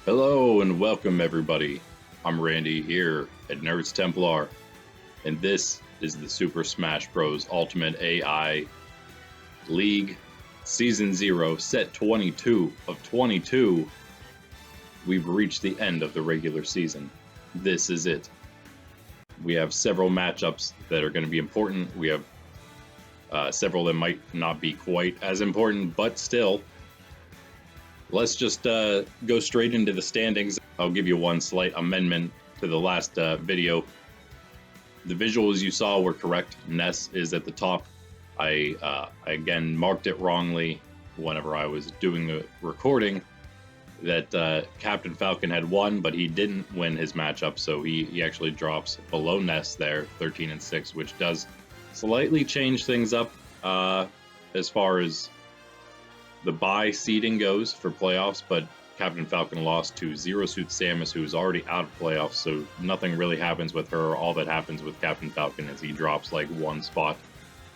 Hello and welcome everybody. I'm Randy here at Nerds Templar, and this is the Super Smash Bros. Ultimate AI League Season 0, Set 22 of 22. We've reached the end of the regular season. This is it. We have several matchups that are going to be important. We have several that might not be quite as important, but still. Let's just go straight into the standings. I'll give you one slight amendment to the last video. The visuals you saw were correct. Ness is at the top. I again marked it wrongly whenever I was doing the recording that Captain Falcon had won, but he didn't win his matchup, so he actually drops below Ness there, 13 and 6, which does slightly change things up as far as the bye seeding goes for playoffs, but Captain Falcon lost to Zero Suit Samus, who is already out of playoffs, so nothing really happens with her. All that happens with Captain Falcon is he drops like one spot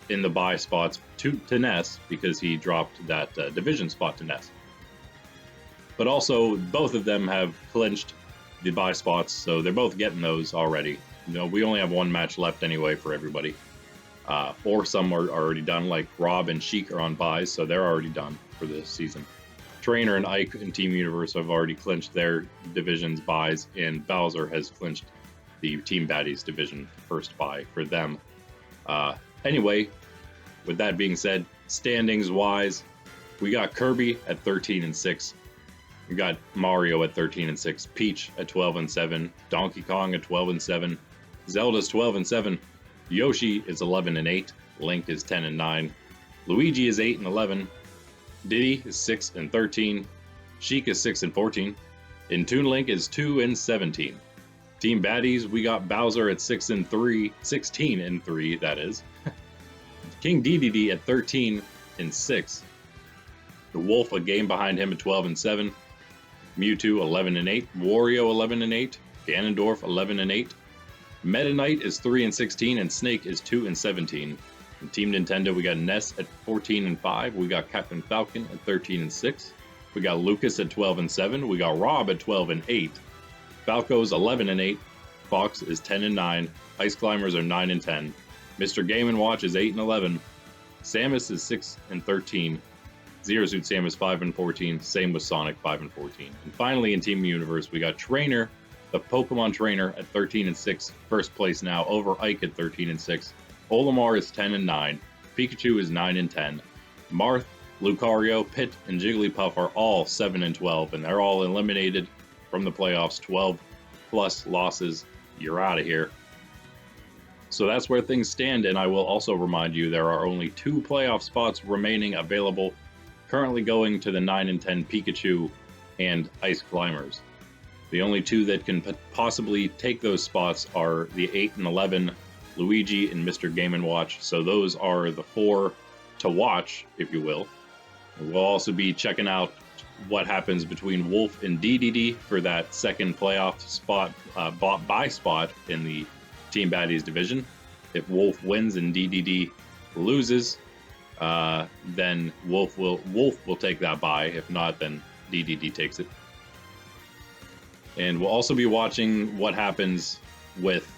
in the bye spots to Ness, because he dropped that division spot to Ness. But also, both of them have clinched the bye spots, so they're both getting those already. You know, we only have one match left anyway for everybody. Or some are already done, like Rob and Sheik are on buys, so they're already done for this season. Trainer and Ike and Team Universe have already clinched their division's buys, and Bowser has clinched the Team Baddies division first buy for them. Anyway, with that being said, standings wise, we got Kirby at 13 and 6. We got Mario at 13 and 6, Peach at 12 and 7, Donkey Kong at 12 and 7, Zelda's 12 and 7, Yoshi is 11 and 8, Link is 10 and 9, Luigi is 8 and 11, Diddy is 6 and 13, Sheik is 6 and 14, and Toon Link is 2 and 17. Team Baddies, we got Bowser at 16 and 3, that is. King Dedede at 13 and 6. The Wolf, a game behind him, at 12 and 7. Mewtwo 11 and 8, Wario 11 and 8, Ganondorf 11 and 8. Meta Knight is 3 and 16, and Snake is 2 and 17. In Team Nintendo, we got Ness at 14 and 5. We got Captain Falcon at 13 and 6. We got Lucas at 12 and 7. We got Rob at 12 and 8. Falco's 11 and 8. Fox is 10 and 9. Ice Climbers are 9 and 10. Mr. Game & Watch is 8 and 11. Samus is 6 and 13. Zero Suit Samus 5 and 14. Same with Sonic, 5 and 14. And finally, in Team Universe, we got Trainer, the Pokemon Trainer, at 13 and 6, first place now, over Ike at 13 and 6. Olimar is 10 and 9. Pikachu is 9 and 10. Marth, Lucario, Pit, and Jigglypuff are all 7 and 12, and they're all eliminated from the playoffs. 12 plus losses. You're out of here. So that's where things stand, and I will also remind you there are only 2 playoff spots remaining available, currently going to the 9 and 10 Pikachu and Ice Climbers. The only 2 that can possibly take those spots are the 8 and 11 Luigi and Mr. Game & Watch, so those are the 4 to watch, if you will. We'll also be checking out what happens between Wolf and Dedede for that second playoff spot, bye spot in the Team Baddies division. If Wolf wins and Dedede loses, then Wolf will take that bye. If not, then Dedede takes it. And we'll also be watching what happens with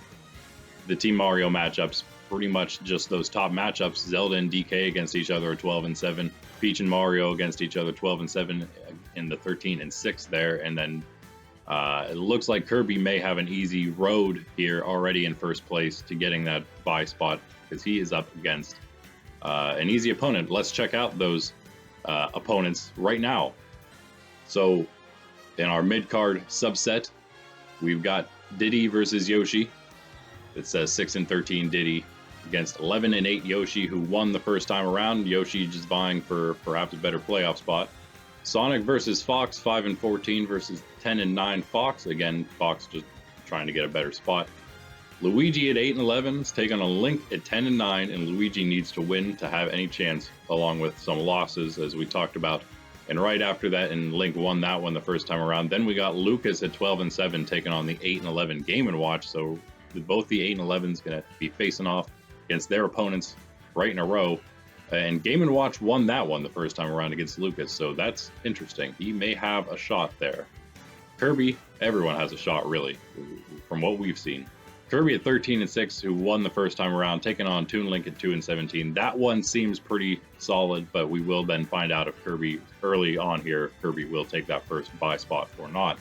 the Team Mario matchups. Pretty much just those top matchups. Zelda and DK against each other are 12 and 7. Peach and Mario against each other 12 and 7 in the 13 and 6 there. And then it looks like Kirby may have an easy road here already in first place to getting that bye spot, because he is up against an easy opponent. Let's check out those opponents right now. So in our mid-card subset, we've got Diddy versus Yoshi. It says 6 and 13 Diddy against 11 and 8 Yoshi, who won the first time around. Yoshi just vying for perhaps a better playoff spot. Sonic versus Fox, 5 and 14 versus 10 and 9 Fox. Again, Fox just trying to get a better spot. Luigi at 8 and 11 is taking a Link at 10 and 9, and Luigi needs to win to have any chance, along with some losses, as we talked about. And right after that, and Link won that one the first time around. Then we got Lucas at 12 and 7 taking on the 8 and 11 Game & Watch. So both the 8 and 11's going to be facing off against their opponents right in a row. And Game & Watch won that one the first time around against Lucas, so that's interesting. He may have a shot there. Kirby, everyone has a shot, really, from what we've seen. Kirby at 13-6, who won the first time around, taking on Toon Link at 2-17. That one seems pretty solid, but we will then find out if Kirby, early on here, if Kirby will take that first bye spot or not.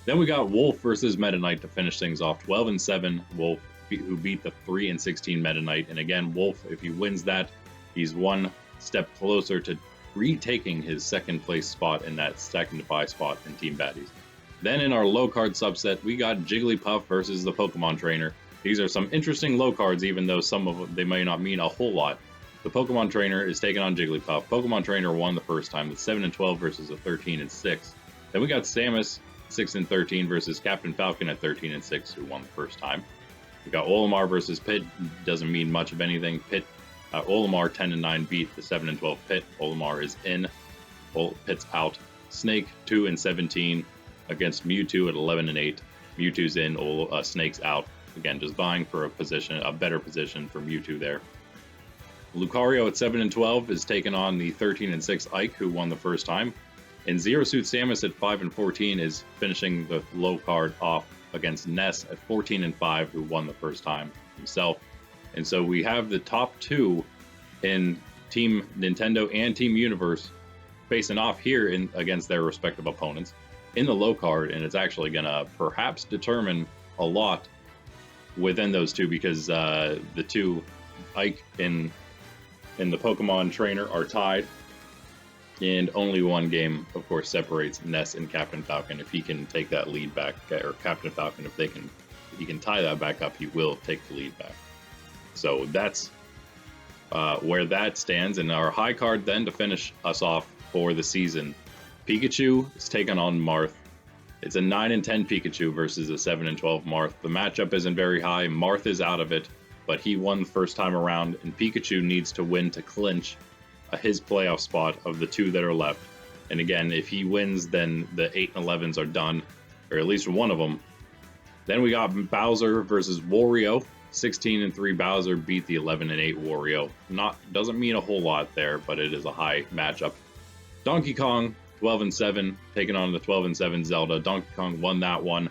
Then we got Wolf versus Meta Knight to finish things off. 12-7, Wolf, who beat the 3-16 Meta Knight. And again, Wolf, if he wins that, he's one step closer to retaking his second place spot in that second bye spot in Team Baddies. Then in our low card subset, we got Jigglypuff versus the Pokemon Trainer. These are some interesting low cards, even though some of them, they may not mean a whole lot. The Pokemon Trainer is taking on Jigglypuff. Pokemon Trainer won the first time with 7-12 versus a 13-6. Then we got Samus 6-13 versus Captain Falcon at 13-6, who won the first time. We got Olimar versus Pit. Doesn't mean much of anything. Olimar 10-9 beat the 7-12 Pit. Olimar is in. Pit's out. Snake 2-17 against Mewtwo at 11-8. Mewtwo's in. Snake's out. Again, just vying for a better position for Mewtwo there. Lucario at 7-12 is taking on the 13-6 Ike, who won the first time. And Zero Suit Samus at 5-14 is finishing the low card off against Ness at 14-5, who won the first time himself. And so we have the top two in Team Nintendo and Team Universe facing off here against their respective opponents in the low card, and it's actually going to perhaps determine a lot within those two, because the two, Ike and the Pokemon Trainer, are tied, and only one game, of course, separates Ness and Captain Falcon. If he can take that lead back, or Captain Falcon, if he can tie that back up, he will take the lead back. So that's where that stands. And our high card then to finish us off for the season, Pikachu is taking on Marth. It's a 9-10 Pikachu versus a 7-12 Marth. The matchup isn't very high. Marth is out of it, but he won the first time around, and Pikachu needs to win to clinch his playoff spot of the two that are left. And again, if he wins, then the 8-11s are done, or at least one of them. Then we got Bowser versus Wario. 16-3 Bowser beat the 11-8 Wario. Doesn't mean a whole lot there, but it is a high matchup. Donkey Kong 12-7 taking on the 12-7 Zelda. Donkey Kong won that one,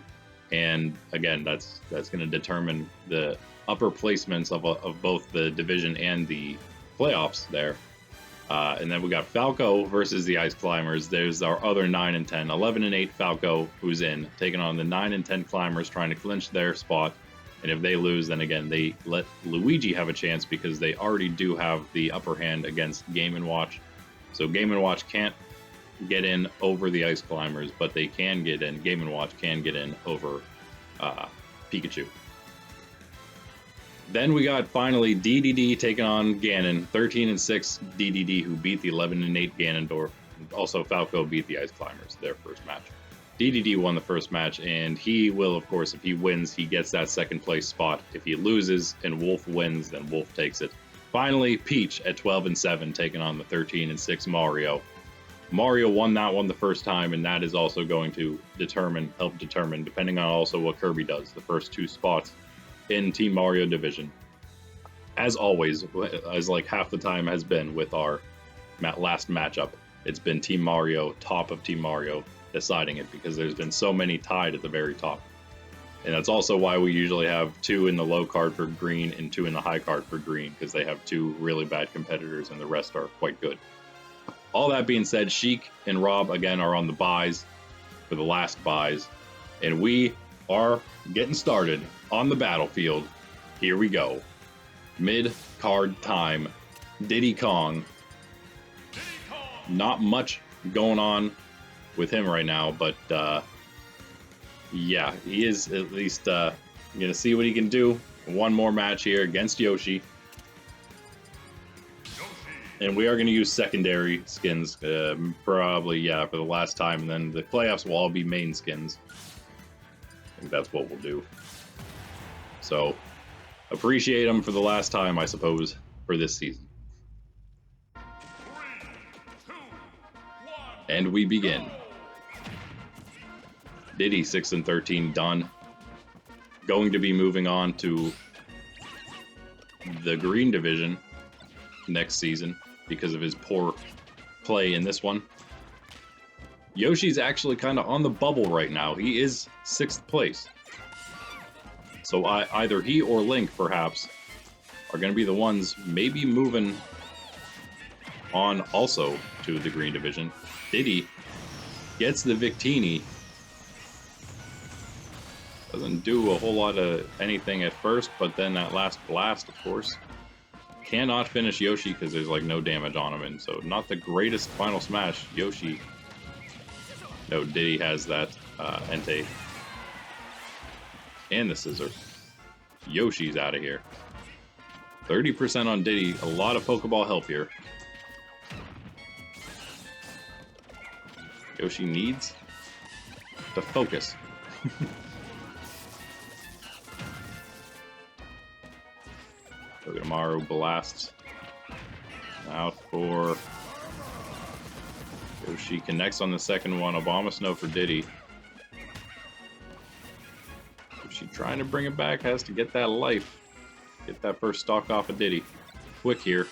and again, that's going to determine the upper placements of both the division and the playoffs there. And then we got Falco versus the Ice Climbers. There's our other 9-10. 11-8 Falco, who's in, taking on the 9-10 Climbers, trying to clinch their spot. And if they lose, then again, they let Luigi have a chance, because they already do have the upper hand against Game & Watch. So Game & Watch can't get in over the Ice Climbers, but they can get in. Game & Watch can get in over Pikachu. Then we got finally DDD taking on Ganon. 13-6 DDD, who beat the 11-8 Ganondorf. Also, Falco beat the Ice Climbers, their first match. DDD won the first match, and he will, of course, if he wins, he gets that second place spot. If he loses and Wolf wins, then Wolf takes it. Finally, Peach at 12-7 taking on the 13-6 Mario. Mario won that one the first time, and that is also going to help determine, depending on also what Kirby does, the first two spots in Team Mario division. As always, as like half the time has been with our last matchup, it's been Team Mario, top of Team Mario, deciding it, because there's been so many tied at the very top. And that's also why we usually have two in the low card for green and two in the high card for green, because they have two really bad competitors and the rest are quite good. All that being said, Sheik and Rob again are on the buys for the last buys, and we are getting started on the battlefield. Here we go. Mid-card time. Diddy Kong. Not much going on with him right now, but yeah, he is at least gonna see what he can do. One more match here against Yoshi. And we are going to use secondary skins, probably, yeah, for the last time. And then the playoffs will all be main skins. I think that's what we'll do. So, appreciate them for the last time, I suppose, for this season. 3, 2, 1, and we begin. Diddy 6-13 done. Going to be moving on to the green division next season because of his poor play in this one. Yoshi's actually kind of on the bubble right now. He is 6th place. So either he or Link, perhaps, are going to be the ones maybe moving on also to the green division. Diddy gets the Victini. Doesn't do a whole lot of anything at first, but then that last blast, of course, cannot finish Yoshi because there's like no damage on him, and so not the greatest final smash. Yoshi, no, Diddy has that Entei and the scissor. Yoshi's out of here. 30% on Diddy, a lot of Pokeball help here. Yoshi needs to focus. Togedemaru blasts out for Yoshi. Connects on the second one. Obama Snow for Diddy. Yoshi trying to bring it back. Has to get that life. Get that first stock off of Diddy. Quick here.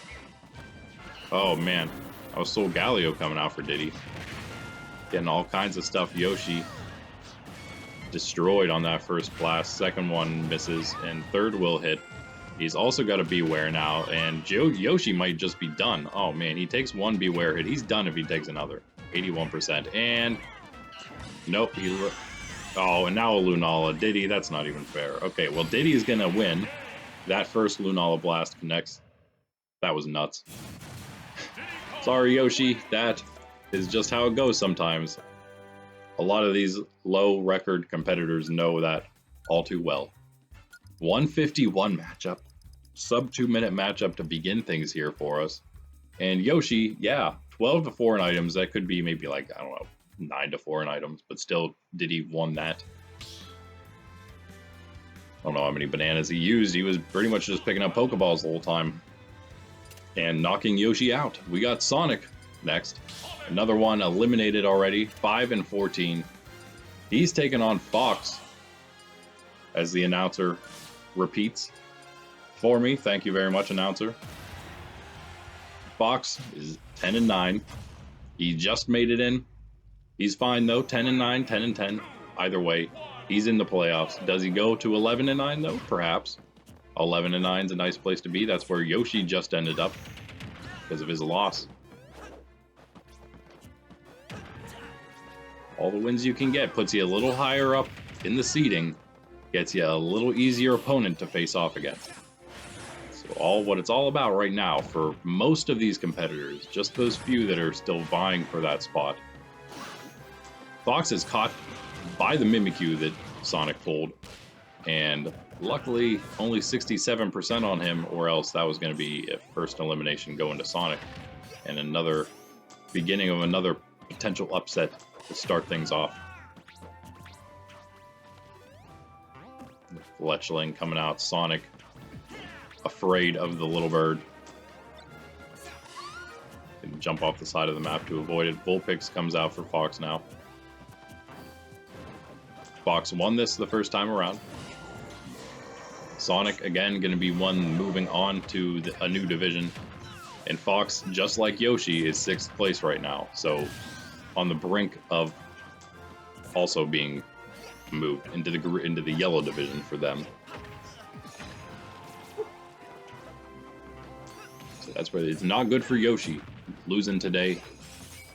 Oh man. I was Soul Galio coming out for Diddy. Getting all kinds of stuff. Yoshi destroyed on that first blast. Second one misses. And third will hit. He's also got a Beware now, and Yoshi might just be done. Oh man, he takes one Beware hit. He's done if he takes another. 81%. And nope, oh, and now a Lunala. Diddy, that's not even fair. Okay, well, Diddy's gonna win. That first Lunala blast connects. That was nuts. Sorry, Yoshi. That is just how it goes sometimes. A lot of these low record competitors know that all too well. 151 matchup, sub 2-minute matchup to begin things here for us. And Yoshi, yeah, 12 to 4 in items. That could be maybe like, I don't know, 9 to 4 in items, but still, Diddy won that. I don't know how many bananas he used. He was pretty much just picking up Pokeballs the whole time and knocking Yoshi out. We got Sonic next. Another one eliminated already, 5 and 14. He's taken on Fox, as the announcer repeats for me. Thank you very much, announcer. Fox is 10 and 9. He just made it in. He's fine though. 10 and 9, 10 and 10. Either way, he's in the playoffs. Does he go to 11 and 9 though? Perhaps. 11 and 9 is a nice place to be. That's where Yoshi just ended up because of his loss. All the wins you can get puts you a little higher up in the seeding. Gets you a little easier opponent to face off against. So what it's all about right now for most of these competitors, just those few that are still vying for that spot. Fox is caught by the Mimikyu that Sonic pulled, and luckily only 67% on him, or else that was going to be a first elimination going to Sonic, and another beginning of another potential upset to start things off. Fletchling coming out. Sonic afraid of the little bird. Can jump off the side of the map to avoid it. Vulpix comes out for Fox now. Fox won this the first time around. Sonic, again, going to be one moving on to a new division. And Fox, just like Yoshi, is 6th place right now. So on the brink of also being moved into the yellow division for them. So that's where it's not good for Yoshi losing today.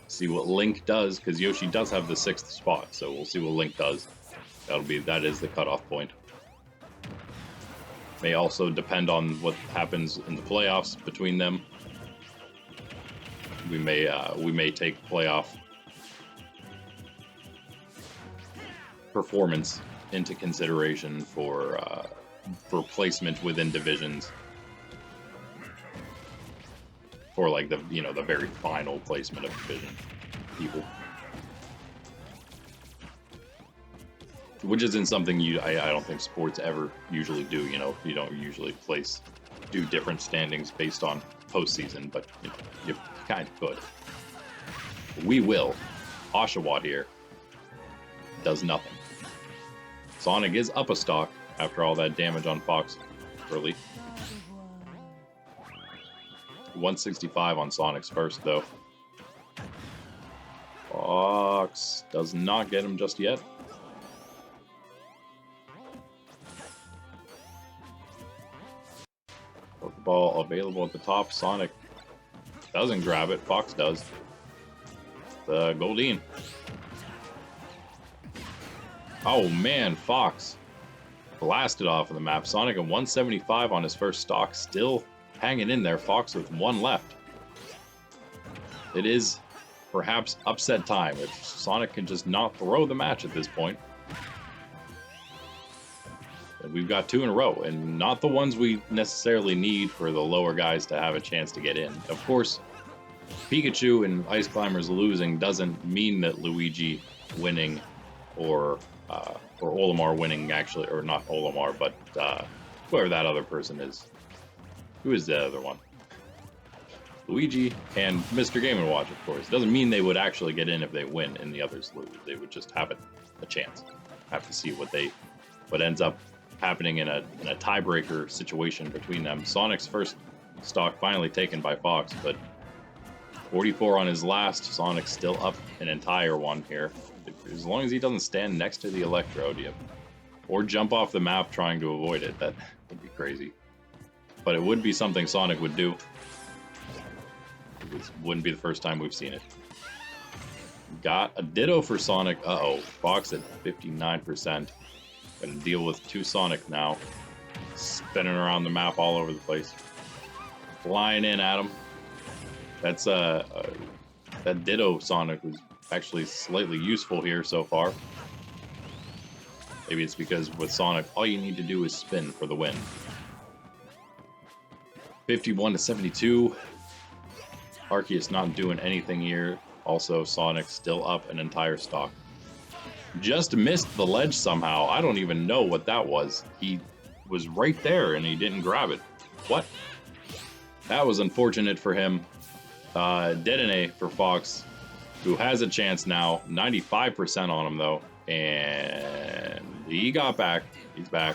See what Link does, because Yoshi does have the 6th spot, so we'll see what Link does. That is the cutoff point. May also depend on what happens in the playoffs between them. We may take playoff performance into consideration for placement within divisions, for like the very final placement of division people, which isn't something I don't think sports ever usually do. You don't usually do different standings based on postseason, but you kind of could. We will. Oshawott here does nothing. Sonic is up a stock after all that damage on Fox early. 165 on Sonic's first, though. Oh, Fox does not get him just yet. Pokeball available at the top. Sonic doesn't grab it. Fox does. The Goldeen. Oh man, Fox blasted off of the map. Sonic at 175 on his first stock, still hanging in there. Fox with one left. It is perhaps upset time if Sonic can just not throw the match at this point. And we've got 2 in a row, and not the ones we necessarily need for the lower guys to have a chance to get in. Of course, Pikachu and Ice Climbers losing doesn't mean that Luigi winning or Olimar winning, actually, or not Olimar, but whoever that other person is. Who is the other one? Luigi and Mr. Game & Watch, of course. Doesn't mean they would actually get in if they win and the others lose. They would just have a chance. Have to see what ends up happening in a tiebreaker situation between them. Sonic's first stock finally taken by Fox, but 44 on his last. Sonic's still up an entire one here. As long as he doesn't stand next to the Electrode or jump off the map trying to avoid it, that would be crazy. But it would be something Sonic would do. It wouldn't be the first time we've seen it. Got a Ditto for Sonic. Uh-oh, Fox at 59%. Gonna deal with 2 Sonic now. Spinning around the map all over the place. Flying in at him. That's that Ditto Sonic was actually slightly useful here so far. Maybe it's because with Sonic, all you need to do is spin for the win. 51 to 72. Arceus not doing anything here. Also, Sonic still up an entire stock. Just missed the ledge somehow. I don't even know what that was. He was right there and he didn't grab it. What? That was unfortunate for him. Dedenne for Fox, who has a chance now. 95% on him, though. And he got back. He's back.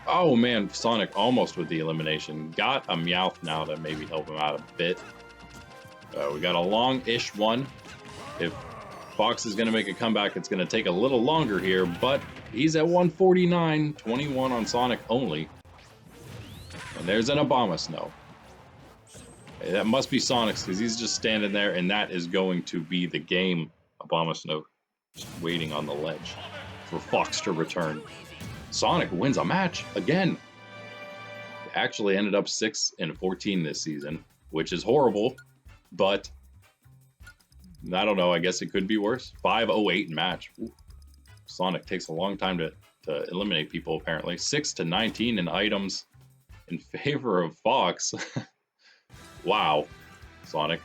Oh, man. Sonic almost with the elimination. Got a Meowth now to maybe help him out a bit. We got a long-ish one. If Fox is going to make a comeback, it's going to take a little longer here, but he's at 149, 21 on Sonic only. And there's an Abomasnow. That must be Sonic's, because he's just standing there, and that is going to be the game. Abomasnow just waiting on the ledge for Fox to return. Sonic wins a match again. Actually ended up 6 and 14 this season, which is horrible, but I don't know. I guess it could be worse. 508 match. Ooh. Sonic takes a long time to eliminate people, apparently. 6 to 19 in items in favor of Fox. Wow. Sonic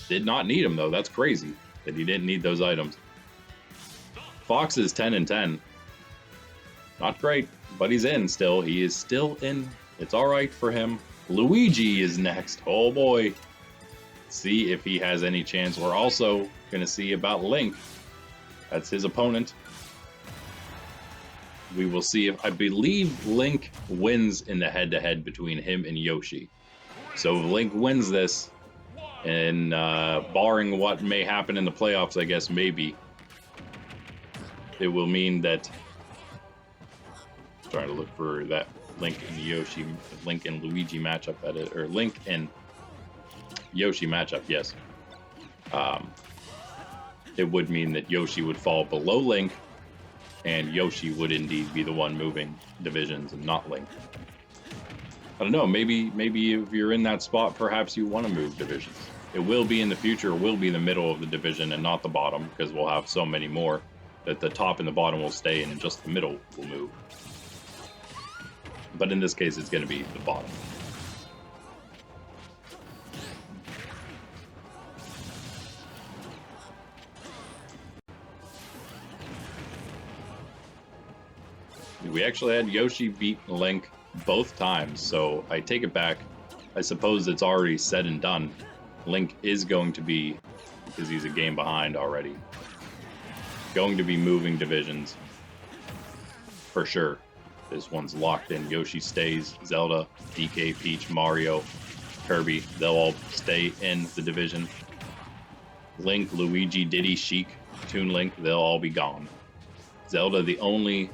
did not need him, though. That's crazy that he didn't need those items. Fox is 10 and 10. Not great, but he's in still. He is still in. It's all right for him. Luigi is next. Oh, boy. See if he has any chance. We're also going to see about Link. That's his opponent. We will see if, I believe Link wins in the head-to-head between him and Yoshi. So if Link wins this, and barring what may happen in the playoffs, I guess maybe, it will mean that, trying to look for that Link and Yoshi, Link and Luigi matchup, that is, or Link and Yoshi matchup, yes. It would mean that Yoshi would fall below Link, and Yoshi would indeed be the one moving divisions and not Link. I don't know, maybe if you're in that spot, perhaps you want to move divisions. It will be in the future, will be the middle of the division and not the bottom, because we'll have so many more that the top and the bottom will stay and just the middle will move. But in this case, it's going to be the bottom. We actually had Yoshi beat Link both times, so I take it back. I suppose it's already said and done. Link is going to be, because he's a game behind already, going to be moving divisions for sure. This one's locked in. Yoshi stays. Zelda, DK, Peach, Mario, Kirby, they'll all stay in the division. Link, Luigi, Diddy, Sheik, Toon Link, they'll all be gone. Zelda, the only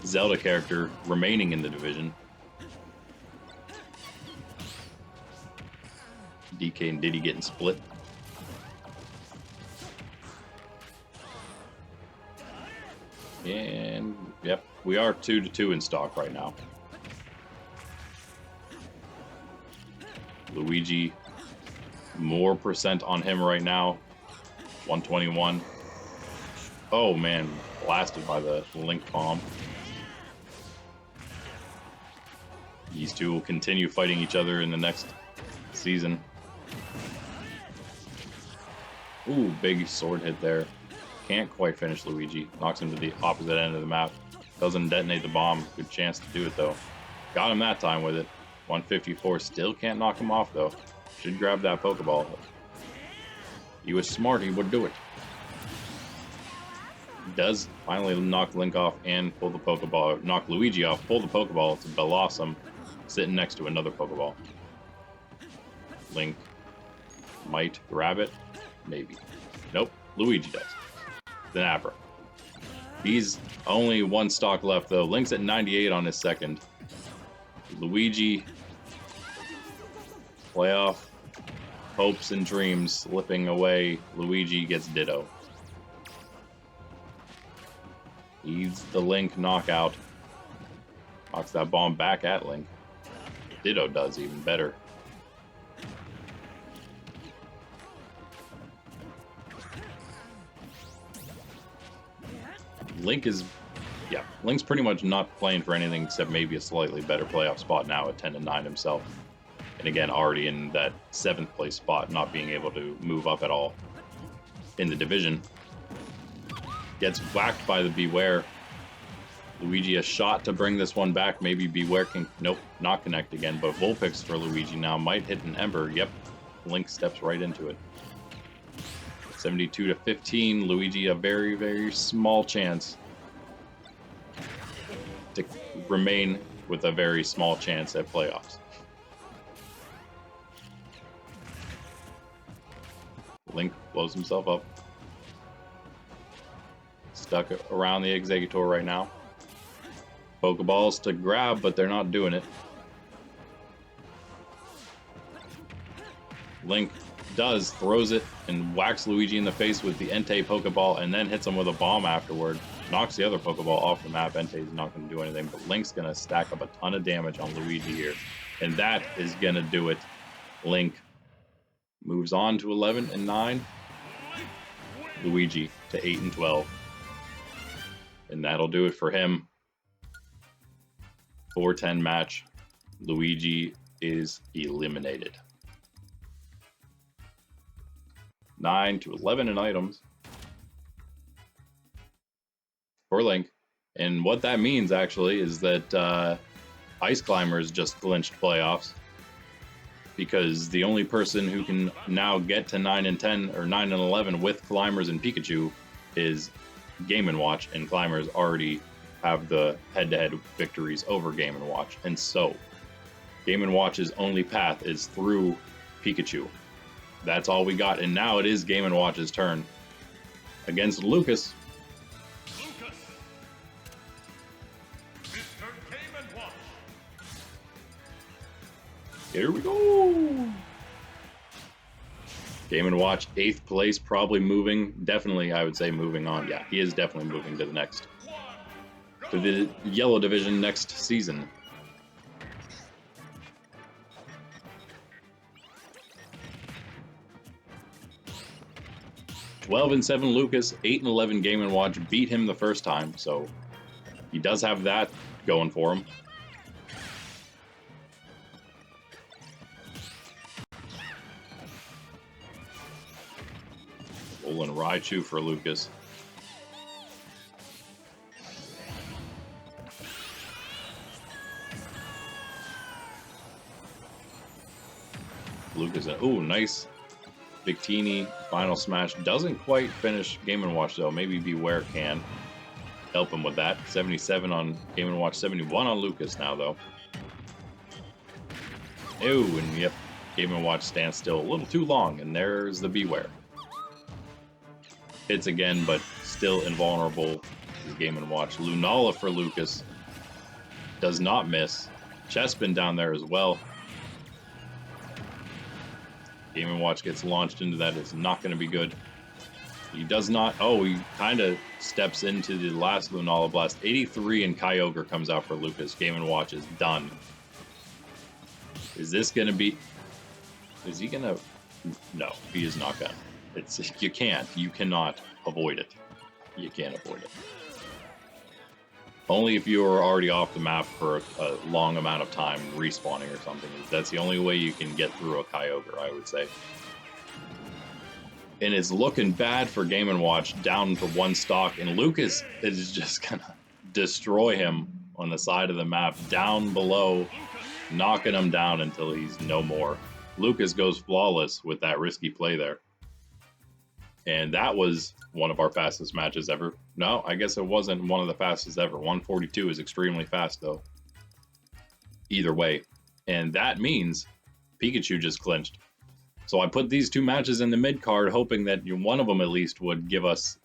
Zelda character remaining in the division. DK and Diddy getting split. And yep, we are 2-2 in stock right now. Luigi, more percent on him right now. 121. Oh man, blasted by the Link bomb. These two will continue fighting each other in the next season. Ooh, big sword hit there. Can't quite finish Luigi. Knocks him to the opposite end of the map. Doesn't detonate the bomb. Good chance to do it though. Got him that time with it. 154. Still can't knock him off though. Should grab that Pokeball. He was smart. He would do it. Does finally knock Link off and pull the Pokeball. Knock Luigi off. Pull the Pokeball to Blossom. Sitting next to another Pokeball. Link might grab it. Maybe. Nope. Luigi does. Then Abra. He's only one stock left though. Link's at 98 on his second. Luigi. Playoff hopes and dreams slipping away. Luigi gets Ditto. He's the Link knockout. Knocks that bomb back at Link. Ditto does even better. Link's pretty much not playing for anything except maybe a slightly better playoff spot now at 10-9 himself. And again, already in that 7th place spot, not being able to move up at all in the division. Gets whacked by the Beware. Luigi a shot to bring this one back. Maybe Beware can, nope, not connect again. But Vulpix for Luigi now might hit an Ember. Yep, Link steps right into it. 72-15, Luigi a very, very small chance to remain with a very small chance at playoffs. Link blows himself up. Stuck around the Executor right now. Pokeballs to grab, but they're not doing it. Link throws it, and whacks Luigi in the face with the Entei Pokeball, and then hits him with a bomb afterward. Knocks the other Pokeball off the map. Entei's not going to do anything, but Link's going to stack up a ton of damage on Luigi here. And that is going to do it. Link moves on to 11-9. Luigi to 8-12. And that'll do it for him. 4-10 match. Luigi is eliminated. 9-11 in items for Link. And what that means actually is that Ice Climbers just clinched playoffs, because the only person who can now get to 9-10 or 9-11 with Climbers and Pikachu is Game & Watch, and Climbers already have the head-to-head victories over Game & Watch. And so Game & Watch's only path is through Pikachu. That's all we got, and now it is Game & Watch's turn against Lucas. Lucas. Mr. Game & Watch. Here we go. Game & Watch, 8th place, probably moving. Definitely, I would say moving on. Yeah, he is definitely moving to the next, to the Yellow Division next season. 12-7 Lucas, 8-11 Game & Watch beat him the first time, so he does have that going for him. Rolling Raichu for Lucas. Lucas, oh, nice. Victini, Final Smash. Doesn't quite finish Game & Watch though. Maybe Beware can help him with that. 77 on Game & Watch, 71 on Lucas now though. Oh, and yep, Game & Watch stands still a little too long, and there's the Beware. Hits again, but still invulnerable. This Game & Watch. Lunala for Lucas. Does not miss. Chespin down there as well. Game & Watch gets launched into that. It's not going to be good. He does not. Oh, he kind of steps into the last Lunala Blast. 83 and Kyogre comes out for Lucas. Game & Watch is done. Is this going to be... Is he going to... No, he is not going to. You can't. You cannot avoid it. You can't avoid it. Only if you are already off the map for a long amount of time respawning or something. That's the only way you can get through a Kyogre, I would say. And it's looking bad for Game & Watch, down to one stock. And Lucas is just going to destroy him on the side of the map, down below, knocking him down until he's no more. Lucas goes flawless with that risky play there. And that was one of our fastest matches ever. No, I guess it wasn't one of the fastest ever. 142 is extremely fast, though. Either way. And that means Pikachu just clinched. So I put these two matches in the mid card, hoping that one of them at least would give us,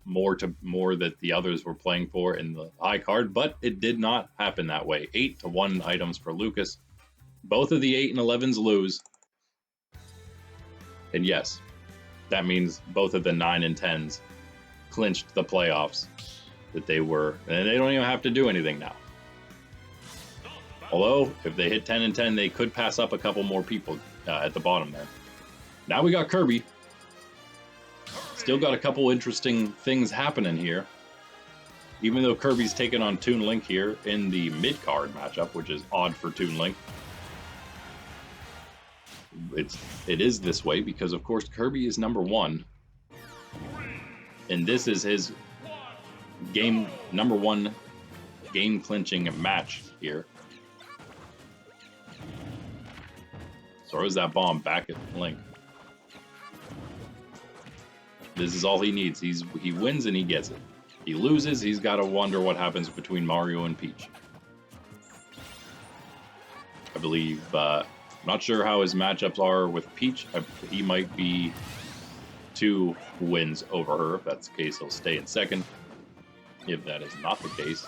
more that the others were playing for in the high card. But it did not happen that way. 8-1 items for Lucas. Both of the 8 and 11s lose. And yes, that means both of the 9 and 10s clinched the playoffs that they were, and they don't even have to do anything now. Although, if they hit 10 and 10, they could pass up a couple more people at the bottom there. Now we got Kirby. Still got a couple interesting things happening here. Even though Kirby's taking on Toon Link here in the mid-card matchup, which is odd for Toon Link. It is this way because, of course, Kirby is number 1. And this is his number 1 game clinching match here. Throws that bomb back at Link. This is all he needs. He wins and he gets it. He loses, he's got to wonder what happens between Mario and Peach. I believe, not sure how his matchups are with Peach. He might be 2 wins over her. If that's the case, he'll stay in second. If that is not the case,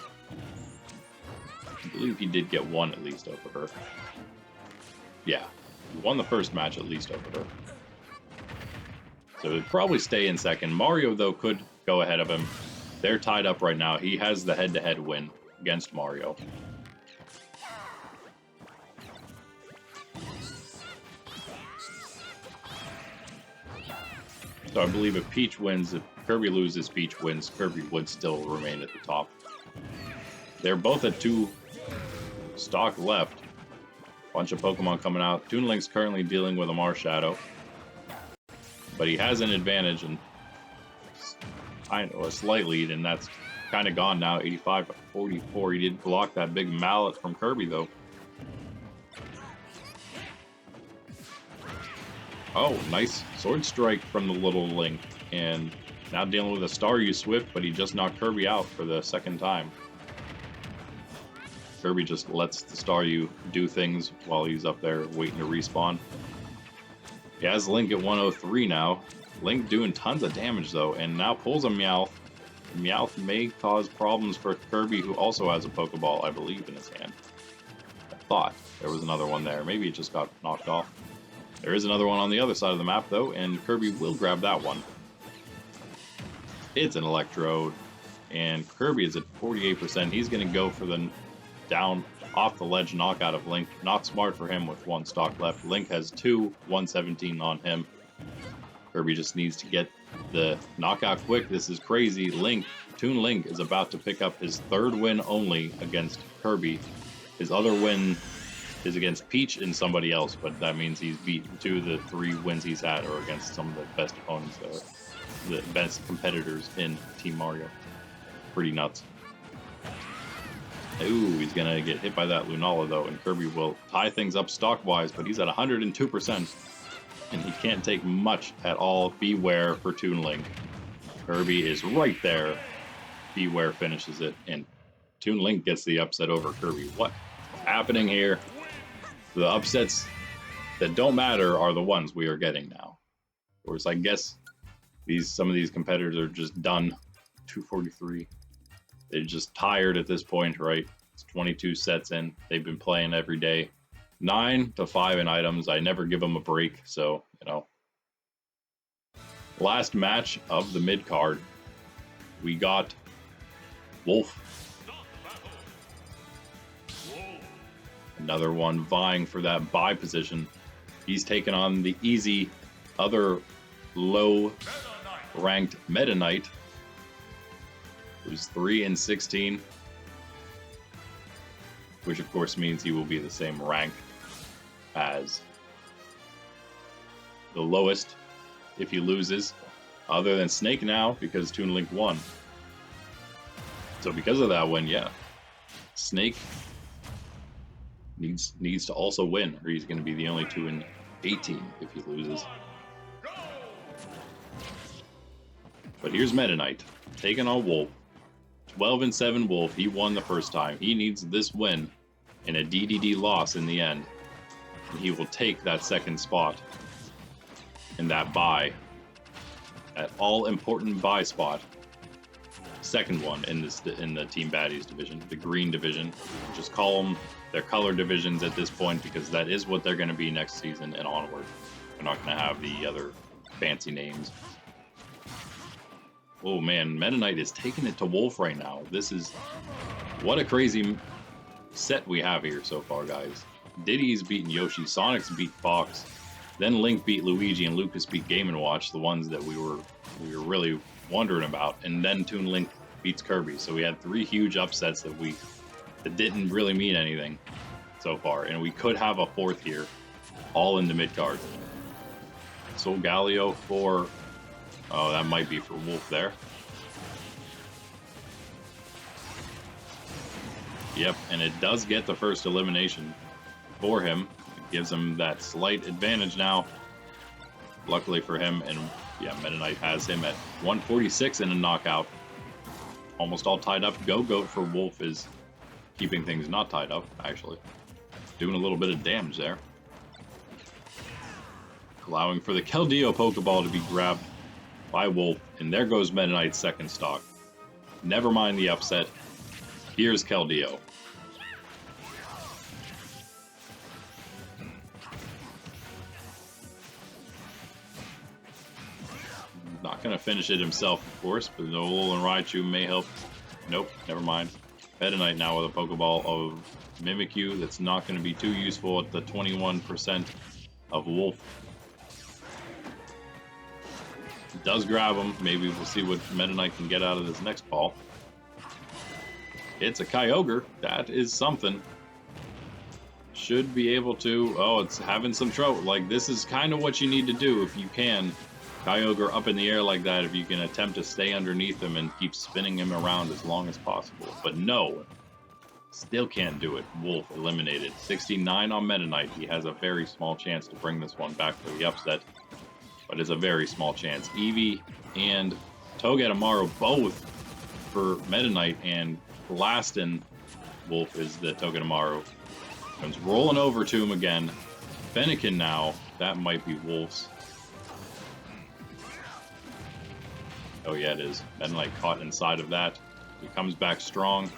I believe he did get 1 at least over her. Yeah, he won the first match at least over her. So he'd probably stay in second. Mario, though, could go ahead of him. They're tied up right now. He has the head-to-head win against Mario. So I believe if Peach wins, if Kirby loses, Peach wins, Kirby would still remain at the top. They're both at 2 stock left. Bunch of Pokemon coming out. Toon Link's currently dealing with a Marshadow. But he has an advantage and a slight lead, and that's kind of gone now, 85-44. He did block that big mallet from Kirby, though. Oh, nice Sword Strike from the little Link. And now dealing with a Staryu Swift, but he just knocked Kirby out for the second time. Kirby just lets the Staryu do things while he's up there waiting to respawn. He has Link at 103 now. Link doing tons of damage, though, and now pulls a Meowth. Meowth may cause problems for Kirby, who also has a Pokeball, I believe, in his hand. I thought there was another one there. Maybe it just got knocked off. There is another one on the other side of the map, though, and Kirby will grab that one. It's an Electrode, and Kirby is at 48%. He's going to go for the down off the ledge knockout of Link. Not smart for him with 1 stock left. Link has 2, 117 on him. Kirby just needs to get the knockout quick. This is crazy. Toon Link is about to pick up his 3rd win only against Kirby. His other win is against Peach and somebody else, but that means he's beaten 2 of the 3 wins he's had are against some of the best opponents, the best competitors in Team Mario. Pretty nuts. Ooh, he's gonna get hit by that Lunala, though, and Kirby will tie things up stock-wise, but he's at 102%, and he can't take much at all. Beware for Toon Link. Kirby is right there. Beware finishes it, and Toon Link gets the upset over Kirby. What's happening here? The upsets that don't matter are the ones we are getting now. Of course, I guess Some of these competitors are just done. 243. They're just tired at this point, right? It's 22 sets in. They've been playing every day. 9 to 5 in items. I never give them a break, so, you know. Last match of the mid card, we got Wolf. Another one vying for that buy position. He's taken on the easy other low-ranked Meta Knight, who's 3-16, which of course means he will be the same rank as the lowest if he loses, other than Snake now, because Toon Link won. So because of that win, yeah, Snake needs to also win, or he's going to be the only 2-18 if he loses. But here's Meta Knight taking on Wolf. 12-7 Wolf. He won the first time. He needs this win and a DDD loss in the end, and he will take that second spot in that buy, that all-important buy spot. Second one in the Team Baddies division, the green division. Just call them their color divisions at this point, because that is what they're going to be next season and onward. They're not going to have the other fancy names. Oh man, Meta Knight is taking it to Wolf right now. This is what a crazy set we have here so far, guys. Diddy's beaten Yoshi, Sonic's beat Fox, then Link beat Luigi, and Lucas beat Game & Watch, the ones that we were really wondering about, and then Toon Link beats Kirby. So we had 3 huge upsets that didn't really mean anything so far, and we could have a 4th here, all in the mid card. Soul Galio for, oh, that might be for Wolf there. Yep, and it does get the first elimination for him. It gives him that slight advantage now, luckily for him. And yeah, Meta Knight has him at 146 in a knockout. Almost all tied up. Go-Goat for Wolf is keeping things not tied up, actually. Doing a little bit of damage there. Allowing for the Keldeo Pokeball to be grabbed by Wolf. And there goes Meta Knight's second stock. Never mind the upset. Here's Keldeo. Not going to finish it himself, of course, but Noel and Raichu may help. Nope, never mind. Meta Knight now with a Pokeball of Mimikyu that's not going to be too useful at the 21% of Wolf. Does grab him. Maybe we'll see what Meta Knight can get out of this next ball. It's a Kyogre. That is something. Should be able to... Oh, it's having some trouble. Like, this is kind of what you need to do if you can. Kyogre up in the air like that, if you can attempt to stay underneath him and keep spinning him around as long as possible. But no. Still can't do it. Wolf eliminated. 69 on Meta Knight. He has a very small chance to bring this one back for the upset. But it's a very small chance. Eevee and Togedemaru both for Meta Knight, and last in Wolf is the Togedemaru. Comes rolling over to him again. Fennekin now. That might be Wolf's. Oh yeah, it is. Meta Knight caught inside of that. He comes back strong.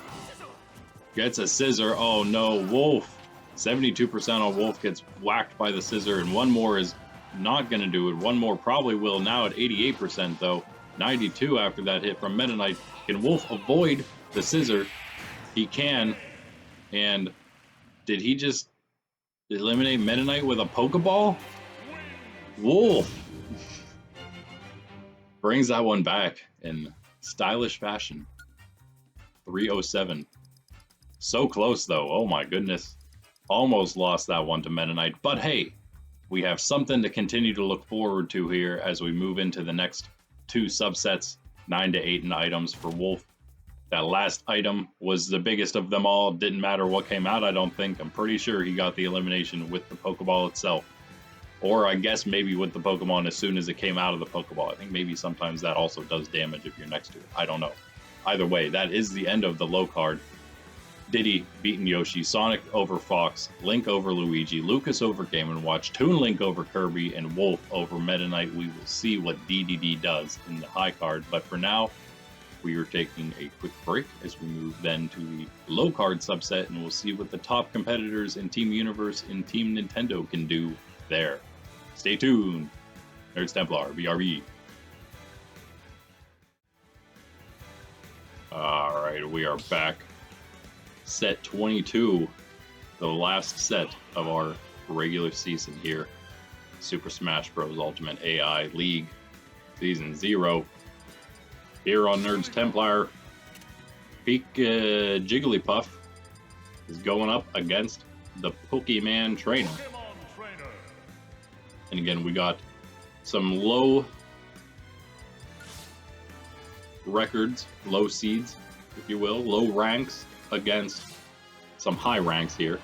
Gets a scissor. Oh no, Wolf. 72% on Wolf gets whacked by the scissor, and one more is not going to do it. One more probably will now at 88% though. 92 after that hit from Meta Knight. Can Wolf avoid the scissor? He can. And did he just eliminate Meta Knight with a Pokeball? Wolf brings that one back in stylish fashion. 307. So close though. Oh my goodness. Almost lost that one to Meta Knight. But hey, we have something to continue to look forward to here as we move into the next 2 subsets, 9 to 8 in items for Wolf. That last item was the biggest of them all. Didn't matter what came out, I don't think. I'm pretty sure he got the elimination with the Pokeball itself. Or I guess maybe with the Pokemon as soon as it came out of the Pokeball. I think maybe sometimes that also does damage if you're next to it. I don't know. Either way, that is the end of the low card. Diddy beating Yoshi, Sonic over Fox, Link over Luigi, Lucas over Game & Watch, Toon Link over Kirby, and Wolf over Meta Knight. We will see what DDD does in the high card, but for now, we are taking a quick break as we move then to the low card subset, and we'll see what the top competitors in Team Universe and Team Nintendo can do there. Stay tuned. Nerds Templar, BRB. Alright, we are back. Set 22, the last set of our regular season here. Super Smash Bros. Ultimate AI League, Season 0. Here on Nerds Templar, Peak Jigglypuff is going up against the Pokemon Trainer. And again, we got some low records, low seeds, if you will, low ranks against some high ranks here.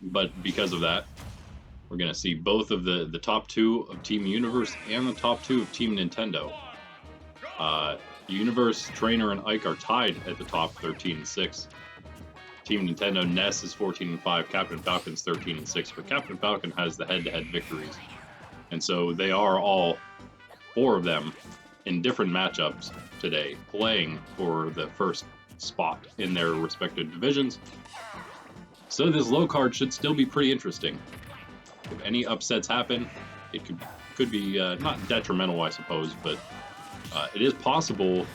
But because of that, we're going to see both of the top two of Team Universe and the top two of Team Nintendo. Universe, Trainer, and Ike are tied at the top, 13-6. Team Nintendo, Ness is 14-5, Captain Falcon's 13-6, but Captain Falcon has the head-to-head victories. And so they are all, 4 of them, in different matchups today, playing for the first spot in their respective divisions. So this low card should still be pretty interesting. If any upsets happen, it could be not detrimental, I suppose, but it is possible.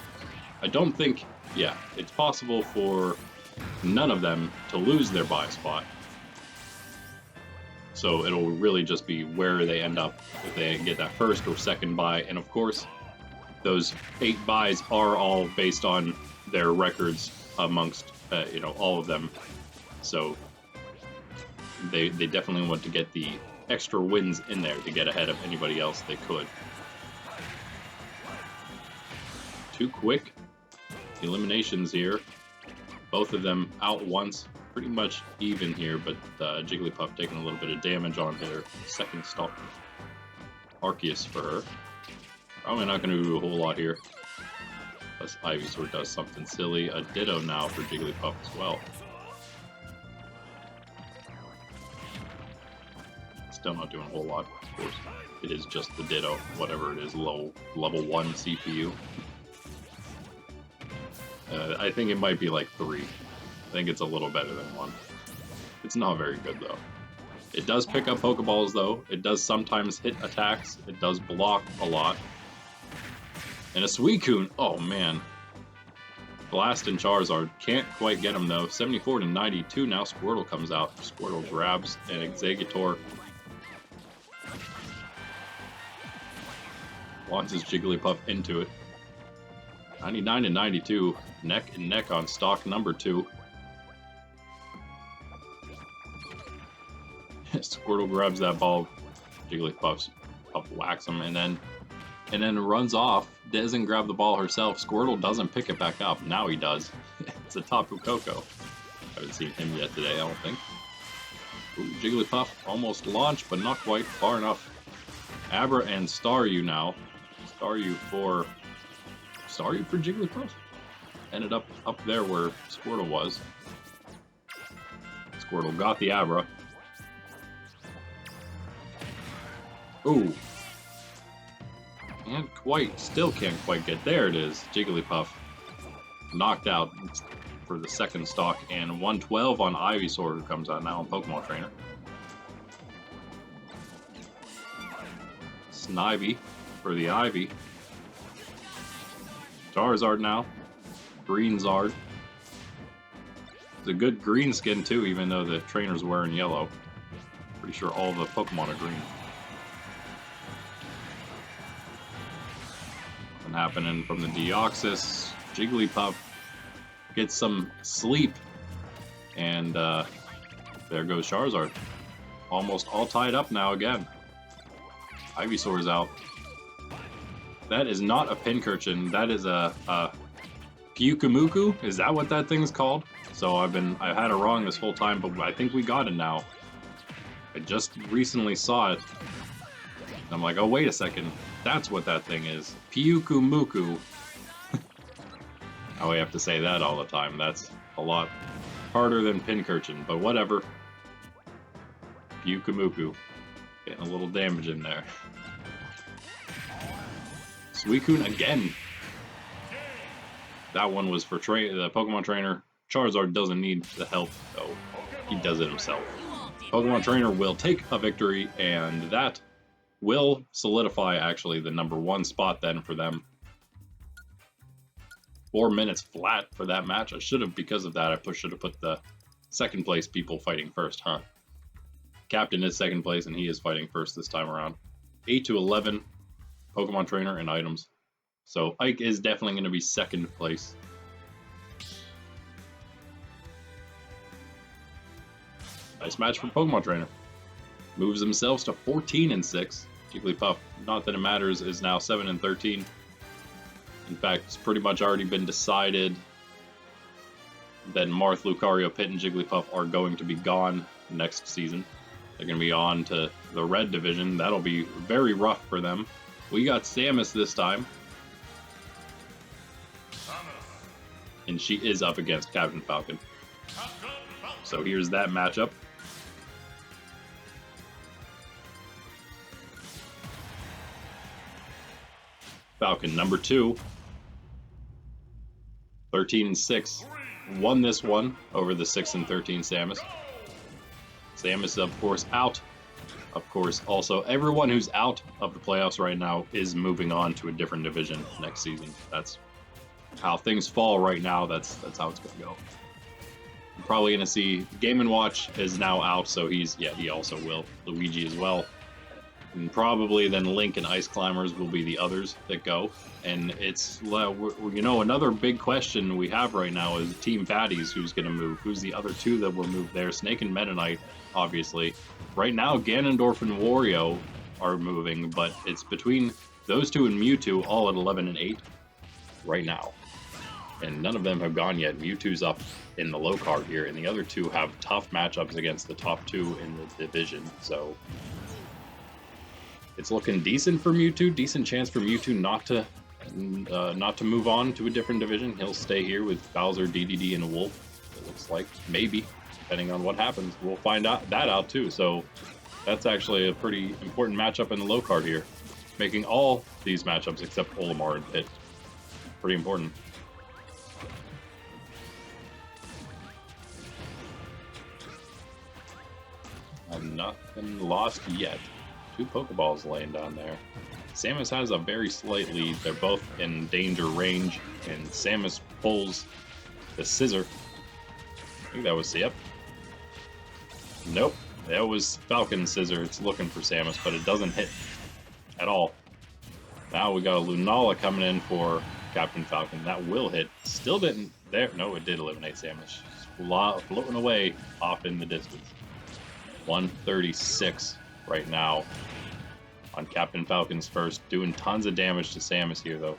I don't think, yeah, it's possible for none of them to lose their bye spot. So it'll really just be where they end up, if they get that first or second bye. And of course, those 8 buys are all based on their records amongst, all of them. So they definitely want to get the extra wins in there to get ahead of anybody else they could. Too quick eliminations here. Both of them out once, pretty much even here, but Jigglypuff taking a little bit of damage on her second stock. Arceus for her. Probably not going to do a whole lot here. Plus Ivysaur does something silly. A Ditto now for Jigglypuff as well. Still not doing a whole lot, of course. It is just the Ditto, whatever it is, low level 1 CPU. I think it might be like 3. I think it's a little better than 1. It's not very good though. It does pick up Pokeballs though. It does sometimes hit attacks. It does block a lot. And a Suicune, oh man. Blast and Charizard, can't quite get him though. 74-92, now Squirtle comes out. Squirtle grabs an Exeggutor. Launches Jigglypuff into it. 99-92, neck and neck on stock number 2. Squirtle grabs that ball. Jigglypuff whacks him and then runs off. Doesn't grab the ball herself. Squirtle doesn't pick it back up. Now he does. It's a Tapu Koko. Haven't seen him yet today, I don't think. Ooh, Jigglypuff almost launched, but not quite far enough. Abra and Staryu now. Staryu for Jigglypuff. Ended up there where Squirtle was. Squirtle got the Abra. Ooh. Still can't quite get. There it is. Jigglypuff knocked out for the second stock, and 112 on Ivysaur, who comes out now on Pokemon Trainer. Snivy for the Ivy. Charizard now. Green Zard. It's a good green skin too, even though the trainer's wearing yellow. Pretty sure all the Pokemon are green. Nothing happening from the Deoxys. Jigglypuff gets some sleep. And there goes Charizard. Almost all tied up now again. Ivysaur's out. That is not a Pincurchin. That is a Pyukumuku. Is that what that thing's called? So I've had it wrong this whole time, but I think we got it now. I just recently saw it. I'm like, oh wait a second. That's what that thing is. Pyukumuku. Oh, we have to say that all the time. That's a lot harder than Pincurchin, but whatever. Pyukumuku. Getting a little damage in there. Suicune again. That one was for the Pokemon Trainer. Charizard doesn't need the help, so he does it himself. Pokemon Trainer will take a victory, and that will solidify actually the #1 spot then for them. 4 minutes flat for that match. I should have, because of that, I should have put the second place people fighting first, huh? Captain is second place, and he is fighting first this time around. 8 to 11, Pokemon Trainer and items. So Ike is definitely going to be second place. Nice match for Pokemon Trainer. Moves themselves to 14-6. Jigglypuff, not that it matters, is now 7-13. In fact, it's pretty much already been decided that Marth, Lucario, Pit, and Jigglypuff are going to be gone next season. They're going to be on to the Red Division. That'll be very rough for them. We got Samus this time. And she is up against Captain Falcon. So here's that matchup. Falcon, #2. 13-6. Won this one over the 6-13 Samus. Samus, of course, out. Of course, also, everyone who's out of the playoffs right now is moving on to a different division next season. That's how things fall right now. That's how it's going to go. I'm probably going to see Game & Watch is now out, so he also will. Luigi as well. And probably then Link and Ice Climbers will be the others that go. And it's, another big question we have right now is Team Fatties, who's going to move. Who's the other two that will move there? Snake and Meta Knight, obviously. Right now, Ganondorf and Wario are moving, but it's between those two and Mewtwo, all at 11-8 right now. And none of them have gone yet. Mewtwo's up in the low card here, and the other two have tough matchups against the top two in the division. So it's looking decent for Mewtwo. Decent chance for Mewtwo not to move on to a different division. He'll stay here with Bowser, DDD, and Wolf. It looks like, maybe, depending on what happens. We'll find that out too. So that's actually a pretty important matchup in the low card here, making all these matchups except Olimar and Pit pretty important. Nothing lost yet. 2 Pokeballs laying down there. Samus has a very slight lead. They're both in danger range, and Samus pulls the scissor. I think that was, yep. Nope, that was Falcon's scissor. It's looking for Samus, but it doesn't hit at all. Now we got a Lunala coming in for Captain Falcon. That will hit. Still didn't. There, no, it did eliminate Samus. Floating away off in the distance. 136 right now on Captain Falcon's first, doing tons of damage to Samus here though.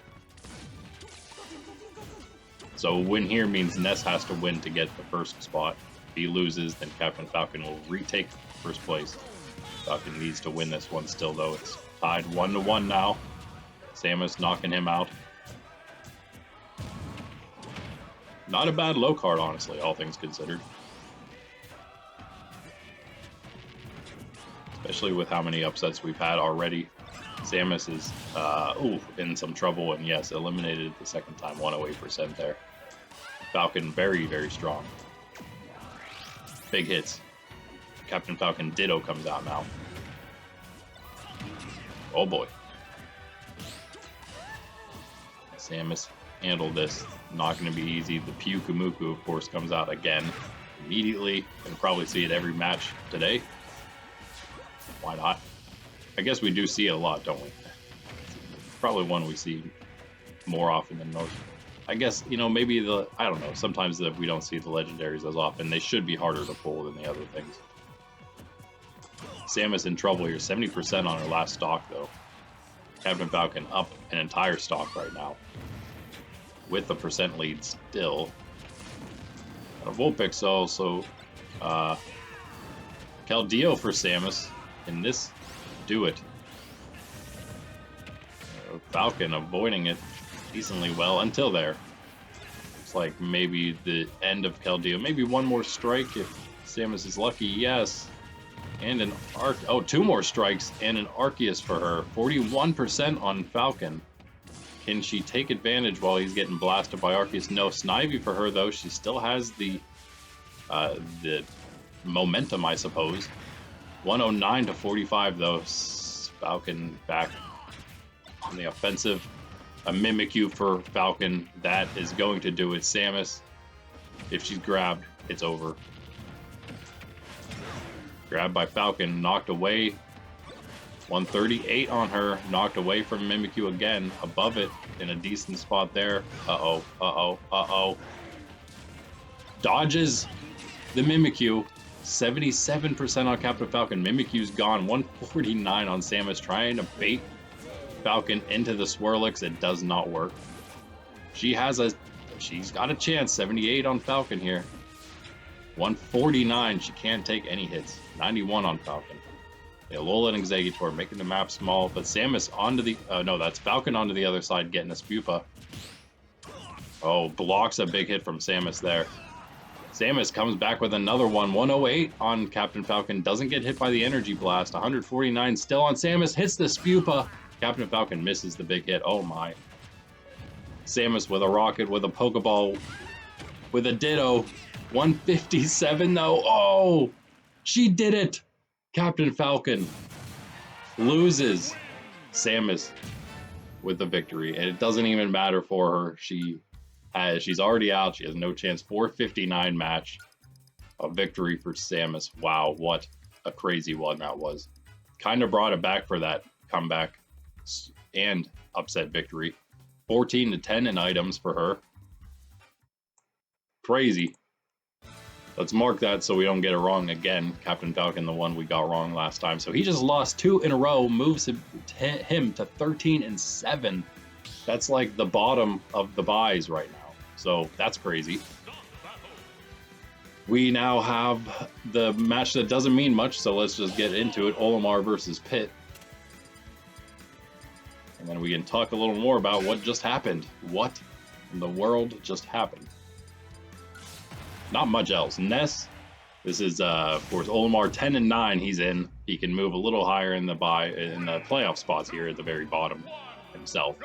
So a win here means Ness has to win to get the first spot. If he loses, then Captain Falcon will retake first place. Falcon needs to win this one still though. It's tied 1-1 now. Samus knocking him out. Not a bad low card, honestly, all things considered. Especially with how many upsets we've had already. Samus is in some trouble, and yes, eliminated the second time, 108% there. Falcon very, very strong. Big hits. Captain Falcon Ditto comes out now. Oh boy. Samus handled this. Not going to be easy. The Pyukumuku, of course, comes out again immediately. You'll probably see it every match today. Why not? I guess we do see it a lot, don't we? Probably one we see more often than most. I guess, maybe I don't know, sometimes we don't see the legendaries as often. They should be harder to pull than the other things. Samus in trouble here, 70% on her last stock, though. Captain Falcon up an entire stock right now. With the percent lead still. And a Vulpix also, Keldeo for Samus. Can this do it? Falcon avoiding it decently well until there. looks like maybe the end of Keldeo. Maybe one more strike if Samus is lucky. Yes. And an Arc. Oh, 2 more strikes and an Arceus for her. 41% on Falcon. Can she take advantage while he's getting blasted by Arceus? No. Snivy for her, though. She still has the momentum, I suppose. 109 to 45, though. Falcon back on the offensive. A Mimikyu for Falcon. That is going to do it. Samus, if she's grabbed, it's over. Grabbed by Falcon, knocked away. 138 on her, knocked away from Mimikyu again. Above it in a decent spot there. Uh-oh, uh-oh, uh-oh. Dodges the Mimikyu. 77% on Captain Falcon. Mimikyu's gone. 149 on Samus, trying to bait Falcon into the Swirlix. It does not work. She's got a chance. 78 on Falcon here. 149. She can't take any hits. 91 on Falcon. Yeah, Lola and Exeggutor making the map small, but Samus onto the no, that's Falcon onto the other side, getting a Spupa. Oh, blocks a big hit from Samus there. Samus comes back with another one. 108 on Captain Falcon. Doesn't get hit by the Energy Blast. 149 still on Samus. Hits the Spupa. Captain Falcon misses the big hit. Oh my. Samus with a rocket, with a Pokeball, with a Ditto. 157 though. Oh, she did it. Captain Falcon loses. Samus with the victory. And it doesn't even matter for her. She's already out. She has no chance. 459 match. A victory for Samus. Wow, what a crazy one that was. Kind of brought it back for that comeback and upset victory. 14 to 10 in items for her. Crazy. Let's mark that so we don't get it wrong again. Captain Falcon, the one we got wrong last time. So he just lost 2 in a row, moves him to 13 and 7. That's like the bottom of the buys right now. So that's crazy. We now have the match that doesn't mean much, so let's just get into it. Olimar versus Pitt. And then we can talk a little more about what just happened. What in the world just happened? Not much else. Ness, this is, of course, Olimar 10 and 9. He's in. He can move a little higher in the playoff spots here at the very bottom himself.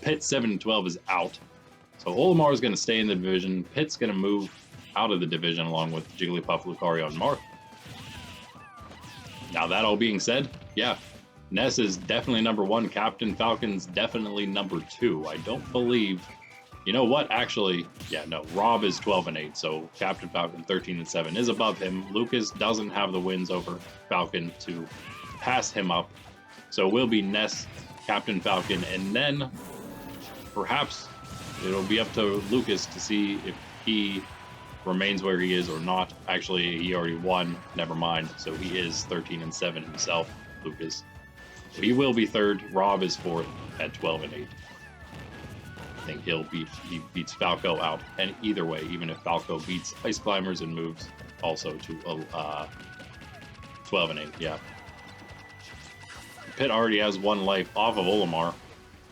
Pitt 7 and 12 is out. So Olimar is going to stay in the division. Pitt's going to move out of the division along with Jigglypuff, Lucario, and Marth. Now that all being said, yeah, Ness is definitely number 1. Captain Falcon's definitely number 2. I don't believe... You know what? Actually, yeah, no. Rob is 12 and 8, so Captain Falcon 13 and 7 is above him. Lucas doesn't have the wins over Falcon to pass him up, so it will be Ness, Captain Falcon, and then perhaps it'll be up to Lucas to see if he remains where he is or not. Actually, he already won. Never mind. So he is 13 and 7 himself, Lucas. So he will be 3rd. Rob is 4th at 12 and 8. I think he beats Falco out, and either way, even if Falco beats Ice Climbers and moves also to 12 and 8, yeah. Pitt already has 1 life off of Olimar.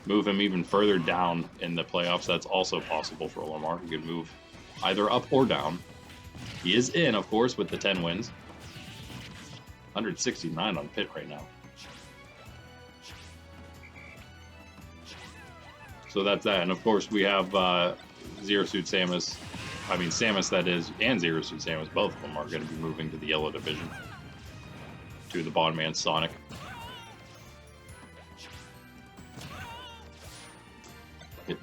Move him even further down in the playoffs. That's also possible for Olimar. He can move either up or down. He is in, of course, with the 10 wins. 169 on Pitt right now. So that's that. And of course, we have Zero Suit Samus. I mean, Samus, that is, and Zero Suit Samus. Both of them are going to be moving to the yellow division. To the bottom man, Sonic.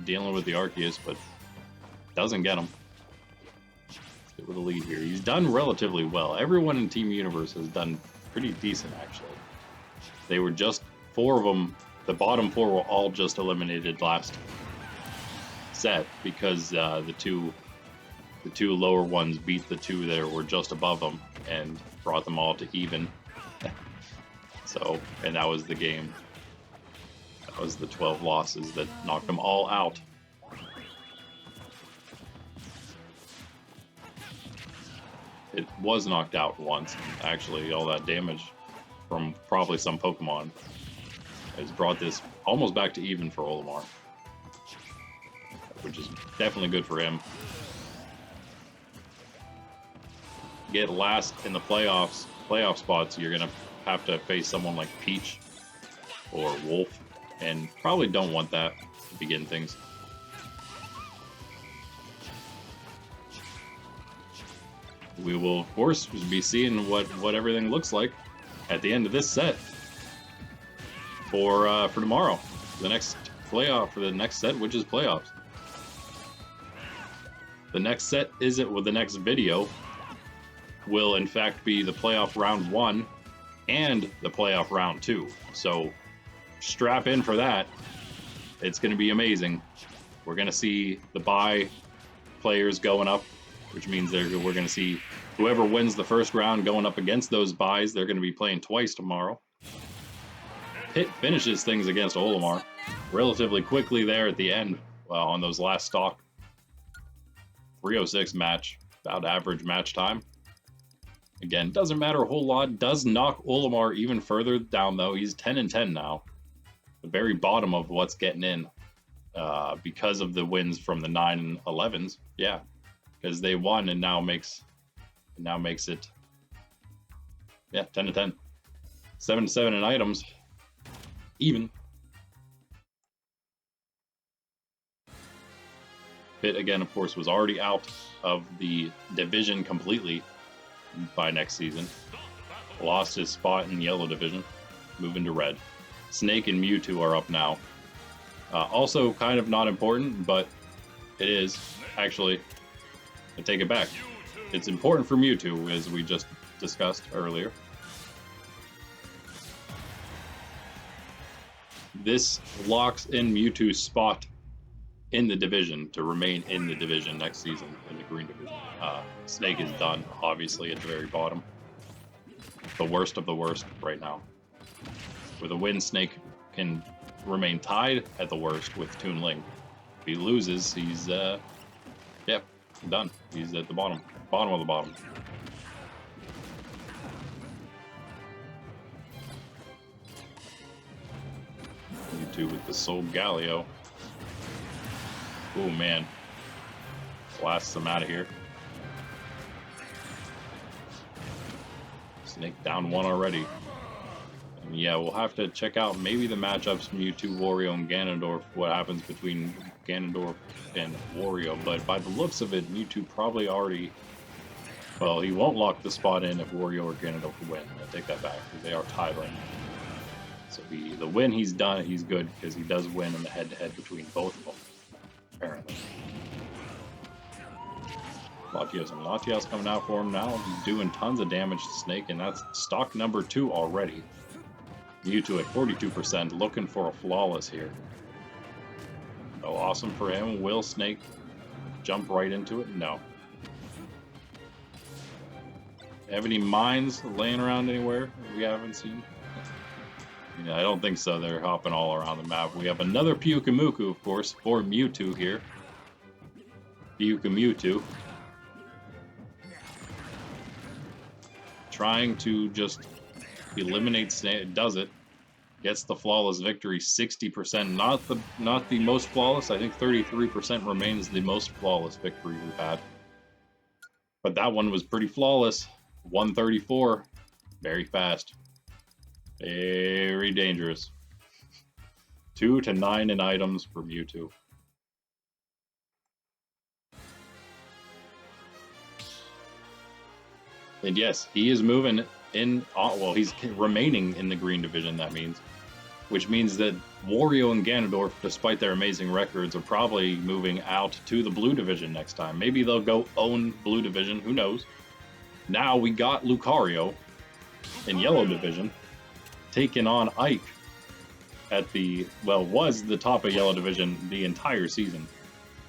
Dealing with the Arceus, but doesn't get him. Get with a lead here. He's done relatively well. Everyone in Team Universe has done pretty decent, actually. They were just 4 of them. The bottom 4 were all just eliminated last set because the two lower ones beat the 2 that were just above them and brought them all to even. So, and that was the game. That was the 12 losses that knocked them all out. It was knocked out once. Actually, all that damage from probably some Pokemon has brought this almost back to even for Olimar. which is definitely good for him. Get last in the playoff spots, you're gonna have to face someone like Peach or Wolf, and probably don't want that to begin things. We will, of course, be seeing what everything looks like at the end of this set for tomorrow, the next playoff, for the next set, which is playoffs. The next set the next video will in fact be the playoff round 1 and the playoff round 2. So strap in for that. It's going to be amazing. We're going to see the bye players going up, which means we're going to see whoever wins the first round going up against those buys. They're going to be playing twice tomorrow. Pitt finishes things against Olimar relatively quickly there at the end on those last stock. 306 match, about average match time. Again, doesn't matter a whole lot. Does knock Olimar even further down, though. He's 10-10 now. The very bottom of what's getting in because of the wins from the 9 and 11s. Yeah, because they won and now makes it 10-10. 7-7 in items. Even. Pitt, again, of course, was already out of the division completely by next season. Lost his spot in yellow division, moving to red. Snake and Mewtwo are up now. Also kind of not important, but it is. Actually, I take it back. It's important for Mewtwo, as we just discussed earlier. This locks in Mewtwo's spot in the division to remain in the division next season in the green division. Snake is done, obviously, at the very bottom. The worst of the worst right now. With a win, Snake can remain tied at the worst with Toon Link. If he loses, he's done. He's at the bottom of the bottom. Mewtwo with the Soul Galio. Oh man, blasts them out of here. Snake down 1 already. And yeah, we'll have to check out maybe the matchups Mewtwo, Wario, and Ganondorf, what happens between Ganondorf and Wario, but by the looks of it, Mewtwo probably already... Well, he won't lock the spot in if Wario or Ganondorf win. I take that back, because they are tied right now. So the win he's done, he's good, because he does win in the head-to-head between both of them. Apparently. Latias coming out for him now. He's doing tons of damage to Snake, and that's stock number 2 already. Mewtwo at 42%, looking for a flawless here. Oh, awesome for him. Will Snake jump right into it? No. Have any mines laying around anywhere we haven't seen? Yeah, I don't think so. They're hopping all around the map. We have another Pyukumuku, of course, for Mewtwo here. Mewtwo. Trying to just eliminate Snake. Does it. Gets the flawless victory, 60%. Not the most flawless. I think 33% remains the most flawless victory we've had. But that one was pretty flawless. 134. Very fast. Very dangerous. 2 to 9 in items for Mewtwo. And yes, he is moving in. Well, he's remaining in the green division, that means. Which means that Wario and Ganondorf, despite their amazing records, are probably moving out to the blue division next time. Maybe they'll go own blue division. Who knows? Now we got Lucario in yellow division, taking on Ike at the, well, was the top of yellow division the entire season.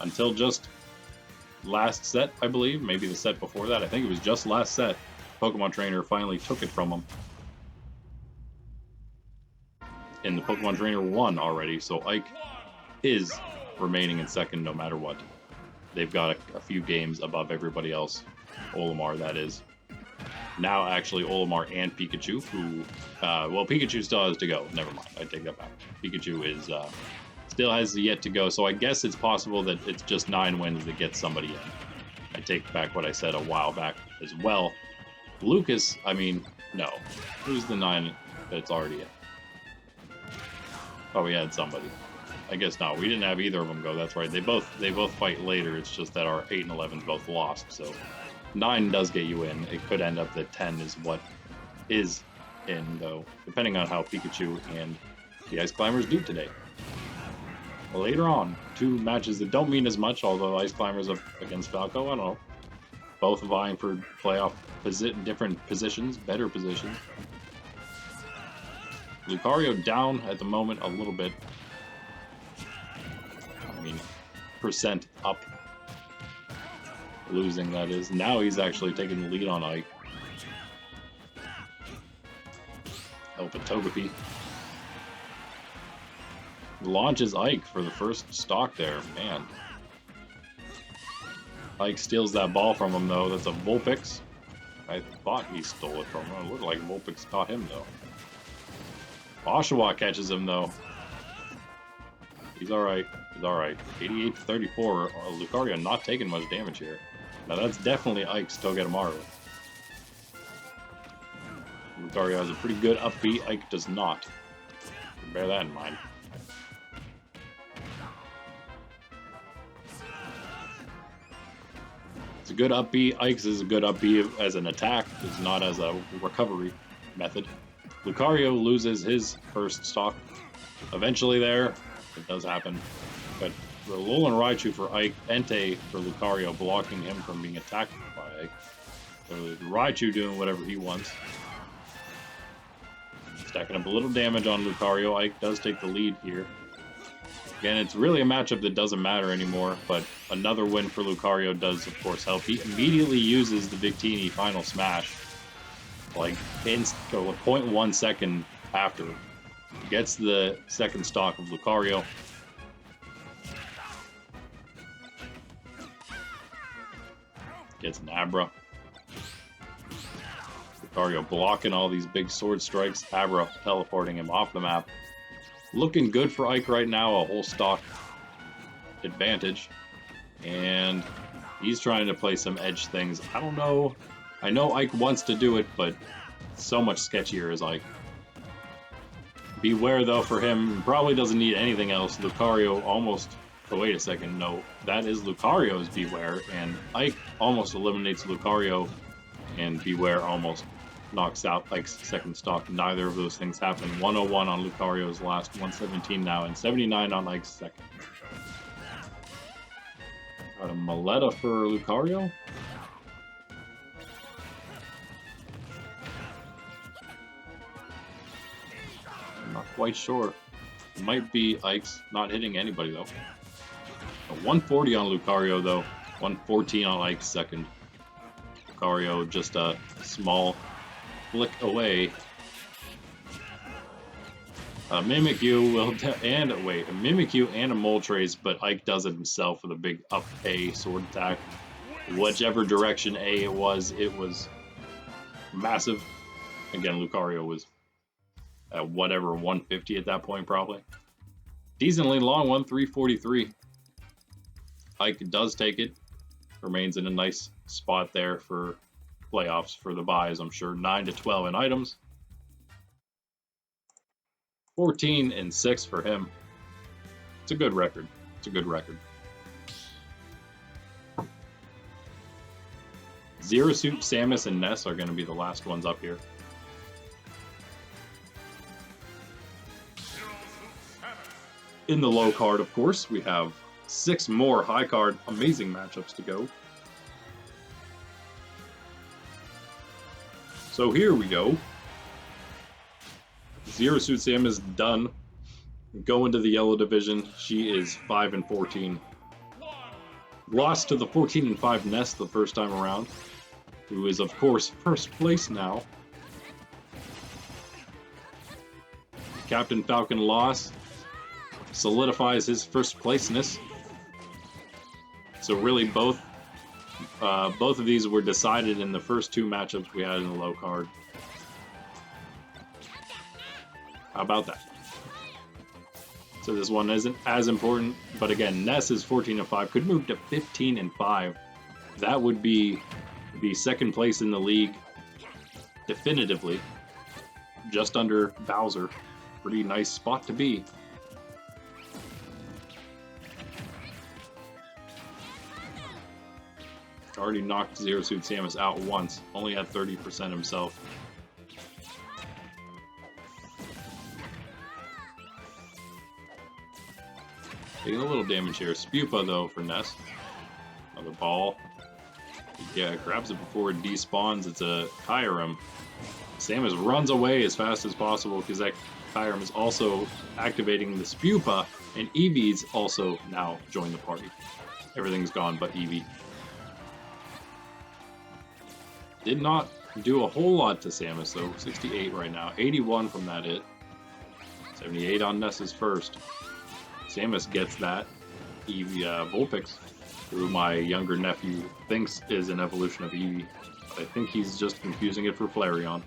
Until just last set, I believe. Maybe the set before that. I think it was just last set. Pokemon Trainer finally took it from him. And the Pokemon Trainer won already, so Ike is remaining in second no matter what. They've got a few games above everybody else. Olimar, that is. Now, actually, Olimar and Pikachu, who... well, Pikachu still has to go. Never mind. I take that back. Pikachu is Still has yet to go, so I guess it's possible that it's just 9 wins that gets somebody in. I take back what I said a while back as well. Lucas, I mean, no. Who's the 9 that's already in? Oh, we had somebody. I guess not. We didn't have either of them go. That's right. They both fight later. It's just that our 8 and 11 both lost. So 9 does get you in. It could end up that 10 is what is in, though, depending on how Pikachu and the Ice Climbers do today. Later on, 2 matches that don't mean as much, although Ice Climbers up against Falco, I don't know. Both vying for playoff different positions, better positions. Lucario down at the moment a little bit. I mean, percent up. Losing, that is. Now he's actually taking the lead on Ike. Help at Togepi. Launches Ike for the first stock there, man. Ike steals that ball from him, though. That's a Vulpix. I thought he stole it from him. It looked like Vulpix caught him, though. Oshawa catches him, though. He's alright. He's alright. 88 to 34. Lucario not taking much damage here. Now, that's definitely Ike's Togedemaru. Lucario has a pretty good upbeat. Ike does not. Bear that in mind. It's a good upbeat. Ike's is a good upbeat as an attack. It's not as a recovery method. Lucario loses his first stock. Eventually there, it does happen. But the Alolan Raichu for Ike, Entei for Lucario, blocking him from being attacked by Ike. So Raichu doing whatever he wants. Stacking up a little damage on Lucario. Ike does take the lead here. Again, it's really a matchup that doesn't matter anymore, but another win for Lucario does, of course, help. He immediately uses the Victini Final Smash, like, in 0.1 second after. Gets the second stock of Lucario. Gets an Abra. Lucario blocking all these big sword strikes. Abra teleporting him off the map. Looking good for Ike right now, a whole stock advantage. And he's trying to play some edge things. I don't know. I know Ike wants to do it, but so much sketchier is Ike. Beware, though, for him. Probably doesn't need anything else. Lucario almost... Oh, wait a second. No, that is Lucario's Beware. And Ike almost eliminates Lucario. And Beware almost knocks out Ike's second stock. Neither of those things happen. 101 on Lucario's last, 117 now, and 79 on Ike's second. Got a Maleta for Lucario. I'm not quite sure. It might be Ike's. Not hitting anybody, though. A 140 on Lucario, though. 114 on Ike's second. Lucario just a small flick away. Mimikyu will a Mimikyu and a Moltres, but Ike does it himself with a big up A sword attack. Whichever direction A it was massive. Again, Lucario was at whatever 150 at that point, probably. Decently long one, 343. Ike does take it. Remains in a nice spot there for playoffs for the buys, I'm sure. 9 to 12 in items. 14 and 6 for him. It's a good record. It's a good record. Zero Suit, Samus, and Ness are going to be the last ones up here. In the low card, of course, we have 6 more high card amazing matchups to go. So here we go. Zero Suit Sam is done. Going to the yellow division. She is 5 and 14. Lost to the 14 and 5 Nest the first time around, who is of course first place now. Captain Falcon loss solidifies his first placeness. So really both of these were decided in the first 2 matchups we had in the low card. How about that? So this one isn't as important. But again, Ness is 14-5, could move to 15-5. That would be the second place in the league definitively, just under Bowser. Pretty nice spot to be. Already knocked Zero Suit Samus out once, only had 30% himself. Taking a little damage here. Spupa though for Ness. Another ball. Yeah, grabs it before it despawns. It's a Kyurem. Samus runs away as fast as possible because that Kyurem is also activating the Spupa, and Eevee's also now joined the party. Everything's gone but Eevee. Did not do a whole lot to Samus though. 68 right now. 81 from that hit. 78 on Ness's first. Samus gets that. Eevee Vulpix, who my younger nephew thinks is an evolution of Eevee. But I think he's just confusing it for Flareon.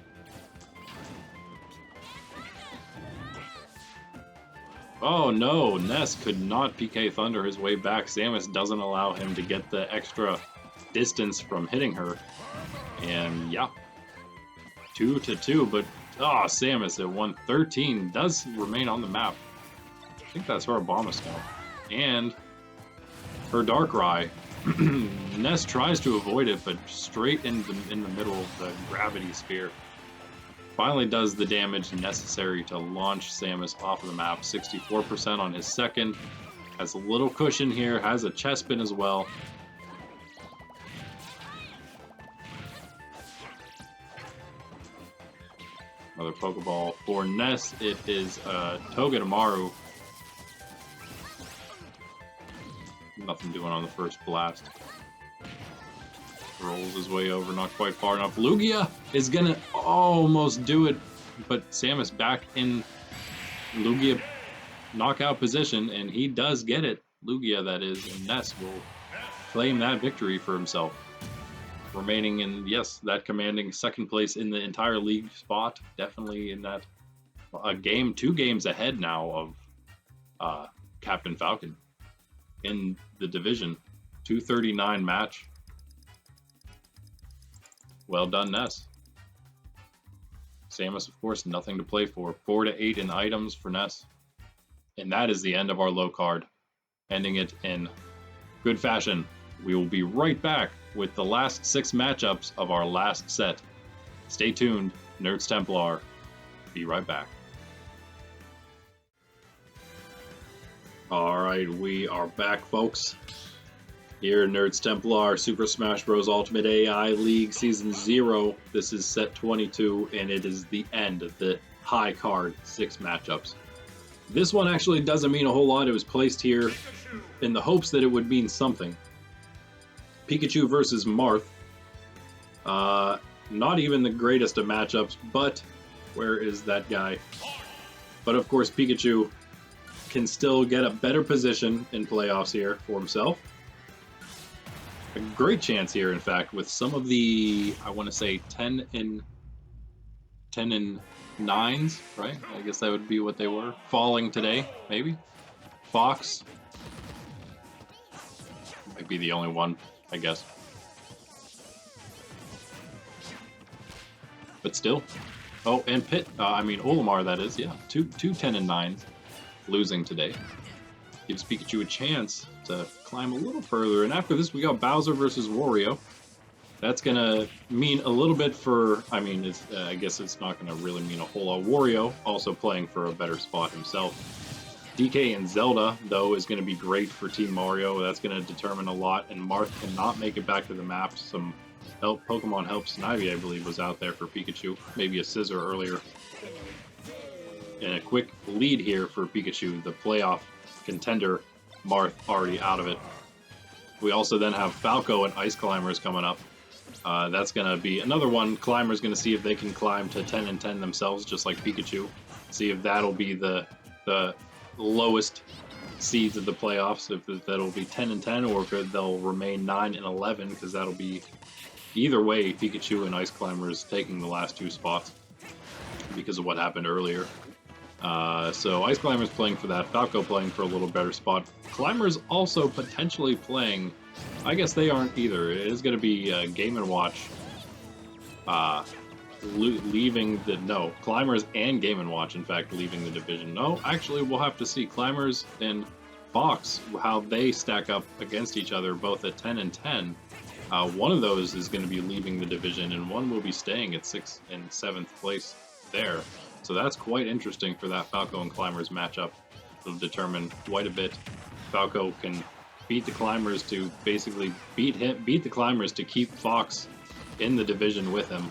Oh no, Ness could not PK Thunder his way back. Samus doesn't allow him to get the extra distance from hitting her. And yeah, 2-2, but Samus at 113 does remain on the map. I think that's her Abomasnow. And her Darkrai. Ness tries to avoid it, but straight in the middle of the gravity sphere. Finally does the damage necessary to launch Samus off of the map. 64% on his second. Has a little cushion here, has a chest spin as well. Another Pokeball for Ness. It is Togedemaru. Nothing doing on the first blast. Rolls his way over, not quite far enough. Lugia is gonna almost do it, but Samus back in Lugia knockout position, and he does get it. Lugia, that is, and Ness will claim that victory for himself. Remaining in, yes, that commanding second place in the entire league spot. Definitely in that two games ahead now of Captain Falcon in the division. 239 match. Well done, Ness. Samus, of course, nothing to play for. 4-8 in items for Ness. And that is the end of our low card. Ending it in good fashion. We will be right back with the last 6 matchups of our last set. Stay tuned, Nerds Templar. Be right back. Alright, we are back, folks. Here in Nerds Templar, Super Smash Bros. Ultimate AI League Season 0. This is set 22, and it is the end of the high card 6 matchups. This one actually doesn't mean a whole lot. It was placed here in the hopes that it would mean something. Pikachu versus Marth. Not even the greatest of matchups, but where is that guy? But of course, Pikachu can still get a better position in playoffs here for himself. A great chance here, in fact, with some of the, I want to say 10 and 9s, right? I guess that would be what they were. Falling today, maybe. Fox might be the only one, I guess. But still. Oh, and Olimar, that is, yeah. Two 10 and 9s losing today. Gives Pikachu a chance to climb a little further. And after this, we got Bowser versus Wario. That's going to mean a little bit for, I guess it's not going to really mean a whole lot. Wario also playing for a better spot himself. DK and Zelda, though, is going to be great for Team Mario. That's going to determine a lot. And Marth cannot make it back to the map. Some Pokemon Help Snivy, I believe, was out there for Pikachu. Maybe a Scissor earlier. And a quick lead here for Pikachu, the playoff contender. Marth already out of it. We also then have Falco and Ice Climbers coming up. That's going to be another one. Climbers going to see if they can climb to 10 and 10 themselves, just like Pikachu. See if that'll be the lowest seeds of the playoffs, if that'll be 10 and 10, or if they'll remain 9 and 11, because that'll be either way Pikachu and Ice Climbers taking the last 2 spots because of what happened earlier. So Ice Climber's playing for that. Falco playing for a little better spot. Climber's also potentially playing. I guess they aren't either. It is going to be Game & Watch leaving the... No, Climbers and Game & Watch, in fact, leaving the division. No, actually, we'll have to see. Climbers and Fox, how they stack up against each other, both at 10 and 10. One of those is going to be leaving the division, and one will be staying at 6th and 7th place there. So that's quite interesting for that Falco and Climbers matchup. It'll determine quite a bit. Falco can beat the Climbers to basically beat the Climbers to keep Fox in the division with him,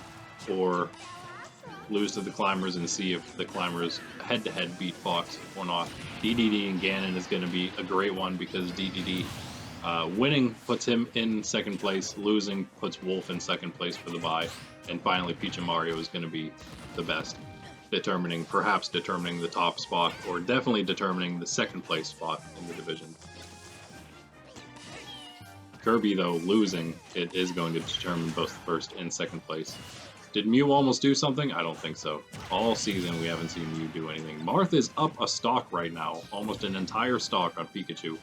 or lose to the Climbers and see if the Climbers head-to-head beat Fox or not. DDD and Ganon is going to be a great one because DDD winning puts him in 2nd place, losing puts Wolf in 2nd place for the bye, and finally Peach and Mario is going to be the best, perhaps determining the top spot, or definitely determining the 2nd place spot in the division. Kirby, though, losing, it is going to determine both 1st and 2nd place. Did Mew almost do something? I don't think so. All season, we haven't seen Mew do anything. Marth is up a stock right now, almost an entire stock on Pikachu.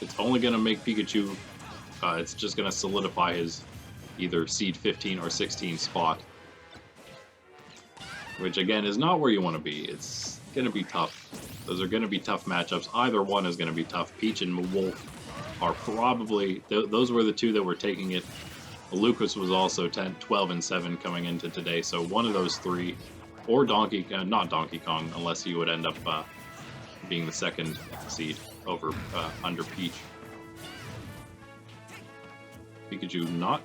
It's only going to make Pikachu, it's just going to solidify his either seed 15 or 16 spot. Which, again, is not where you want to be. It's going to be tough. Those are going to be tough matchups. Either one is going to be tough. Peach and Wolf are probably... those were the two that were taking it. Lucas was also 12 and 7 coming into today, so one of those three, or not Donkey Kong, unless he would end up being the 2nd seed over under Peach. Pikachu not...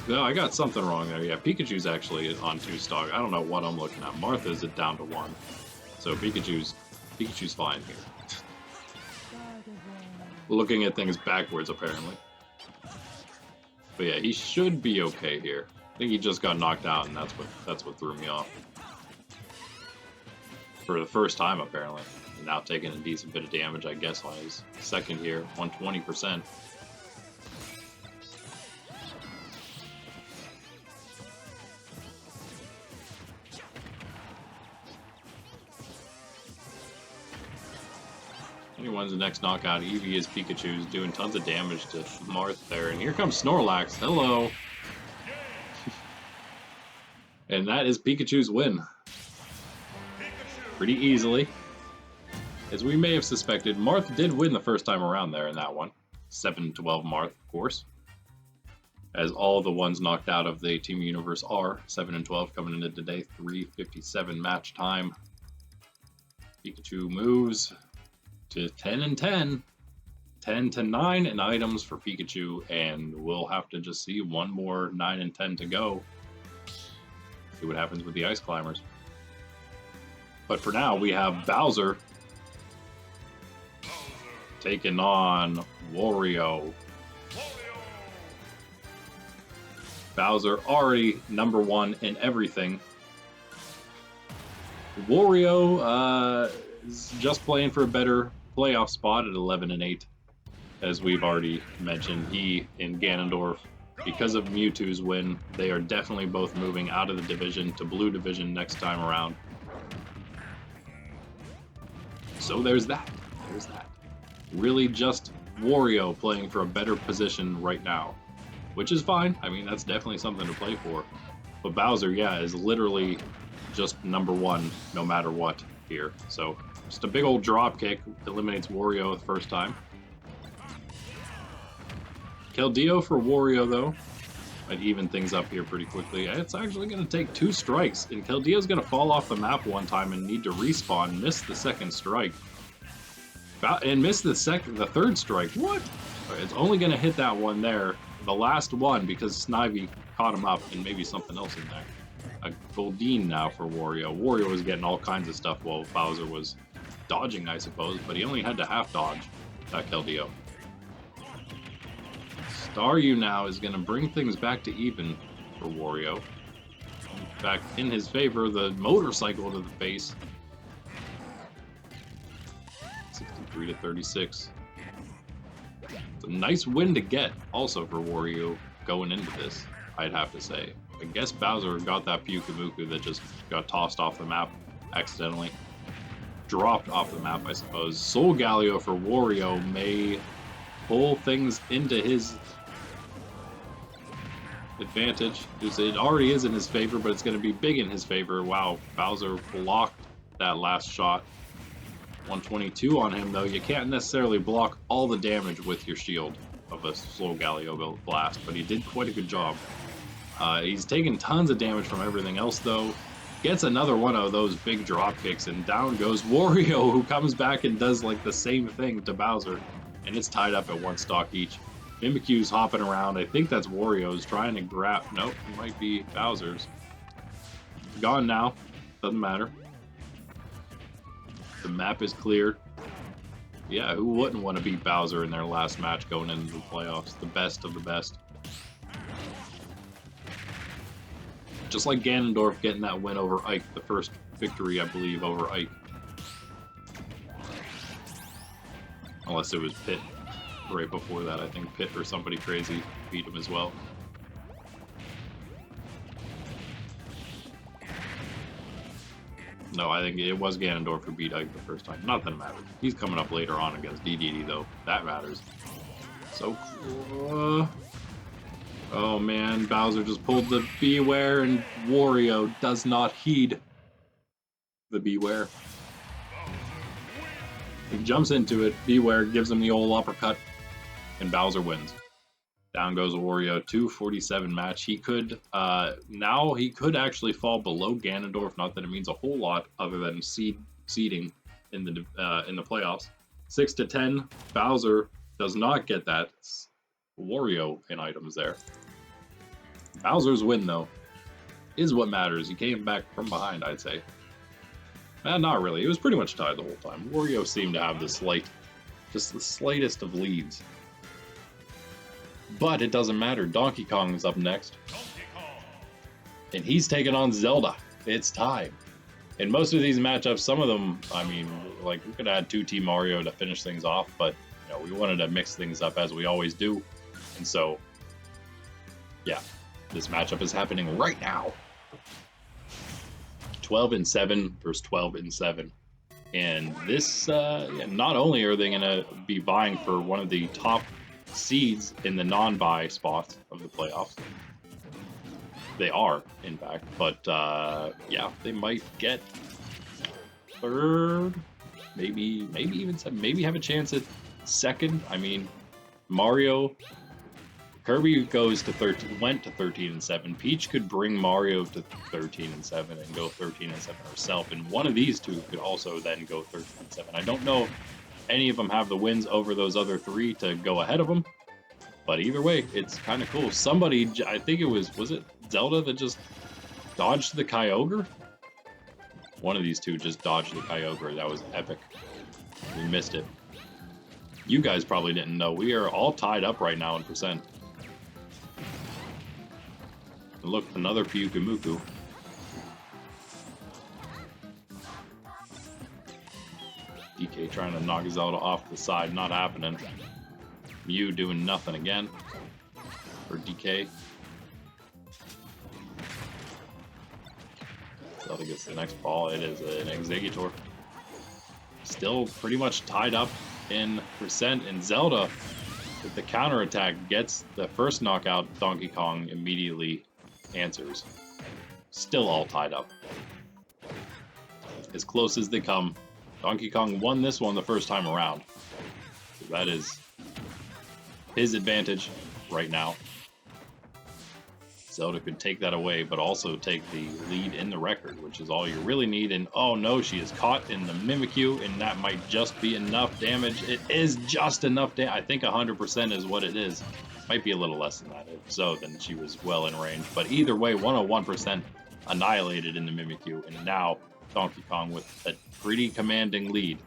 No, I got something wrong there. Yeah, Pikachu's actually on 2 stock. I don't know what I'm looking at. Martha's down to 1. So Pikachu's fine here. Looking at things backwards, apparently. But yeah, he should be okay here. I think he just got knocked out, and that's what threw me off. For the first time, apparently. And now taking a decent bit of damage, I guess, on his 2nd here, 120%. Anyone's the next knockout. Eevee is Pikachu's doing tons of damage to Marth there. And here comes Snorlax. Hello. And that is Pikachu's win. Pretty easily. As we may have suspected, Marth did win the first time around there in that one. 7-12 Marth, of course. As all the ones knocked out of the Team Universe are. 7-12 coming into today. 3:57 match time. Pikachu moves to 10 and 10. 10 to 9 in items for Pikachu, and we'll have to just see one more 9 and 10 to go. See what happens with the Ice Climbers. But for now, we have Bowser taking on Wario. Bowser already number 1 in everything. Wario is just playing for a better playoff spot at 11 and 8. As we've already mentioned, he and Ganondorf, because of Mewtwo's win, they are definitely both moving out of the division to Blue Division next time around. So there's that. There's that. Really just Wario playing for a better position right now, which is fine. I mean, that's definitely something to play for. But Bowser, yeah, is literally just number 1 no matter what here. So just a big old drop kick eliminates Wario the first time. Keldeo for Wario, though, might even things up here pretty quickly. It's actually going to take 2 strikes, and Keldeo's going to fall off the map one time and need to respawn, miss the 2nd strike. And miss the 3rd strike. What? It's only going to hit that one there, the last one, because Snivy caught him up, and maybe something else in there. A Goldeen now for Wario. Wario was getting all kinds of stuff while Bowser was dodging, I suppose, but he only had to half dodge that Keldeo. Staryu now is going to bring things back to even for Wario. Back in his favor, the motorcycle to the face. 63 to 36. It's a nice win to get also for Wario going into this, I'd have to say. I guess Bowser got that Pyukamuku that just got tossed off the map accidentally. Dropped off the map, I suppose. Soul Galio for Wario may pull things into his advantage. It already is in his favor, but it's going to be big in his favor. Wow, Bowser blocked that last shot. 122 on him, though. You can't necessarily block all the damage with your shield of a Soul Galio blast, but he did quite a good job. He's taken tons of damage from everything else, though. Gets another one of those big drop kicks, and down goes Wario, who comes back and does like the same thing to Bowser, and it's tied up at one stock each. Mimikyu's hopping around. I think that's Wario's trying to grab. Nope, it might be Bowser's. Gone now. Doesn't matter. The map is cleared. Yeah, who wouldn't want to beat Bowser in their last match going into the playoffs? The best of the best. Just like Ganondorf getting that win over Ike, the first victory, I believe, over Ike. Unless it was Pit right before that. I think Pit or somebody crazy beat him as well. No, I think it was Ganondorf who beat Ike the first time. Not that it matters. He's coming up later on against DDD, though. That matters. So, oh man, Bowser just pulled the Beware, and Wario does not heed the Beware. He jumps into it, Beware gives him the old uppercut, and Bowser wins. Down goes Wario, 247 match. He could, now he could actually fall below Ganondorf, not that it means a whole lot other than seeding in the playoffs. 6-10, Bowser does not get that. It's Wario in items there. Bowser's win, though, is what matters. He came back from behind, I'd say. Not really. It was pretty much tied the whole time. Wario seemed to have the slightest of leads. But it doesn't matter. Donkey Kong is up next. And he's taking on Zelda. It's time. In most of these matchups, some of them, I mean, like, we could add 2 Team Mario to finish things off, but, you know, we wanted to mix things up as we always do. And so, yeah, this matchup is happening right now. 12-7 versus 12-7. And this, not only are they going to be vying for one of the top seeds in the non-bye spots of the playoffs. They are, in fact, but yeah, they might get third, maybe even second, maybe have a chance at second. I mean, Kirby goes to 13, went to 13-7. Peach could bring Mario to 13-7 and go 13-7 herself, and one of these two could also then go 13-7. I don't know if any of them have the wins over those other 3 to go ahead of them, but either way, it's kind of cool. Somebody, I think it was it Zelda that just dodged the Kyogre? One of these two just dodged the Kyogre. That was epic. We missed it. You guys probably didn't know. We are all tied up right now in percent. Look, another Pyukamuku. DK trying to knock Zelda off the side, not happening. Mew doing nothing again for DK. Zelda gets the next ball. It is an Executor. Still pretty much tied up in percent, and Zelda with the counterattack gets the first knockout. Donkey Kong immediately answers. Still all tied up. As close as they come. Donkey Kong won this one the first time around. So that is his advantage right now. Zelda could take that away, but also take the lead in the record, which is all you really need. And oh no, she is caught in the Mimikyu, and that might just be enough damage. It is just enough damage. I think 100% is what it is. Might be a little less than that. If so, then she was well in range. But either way, 101% annihilated in the Mimikyu. And now Donkey Kong with a pretty commanding lead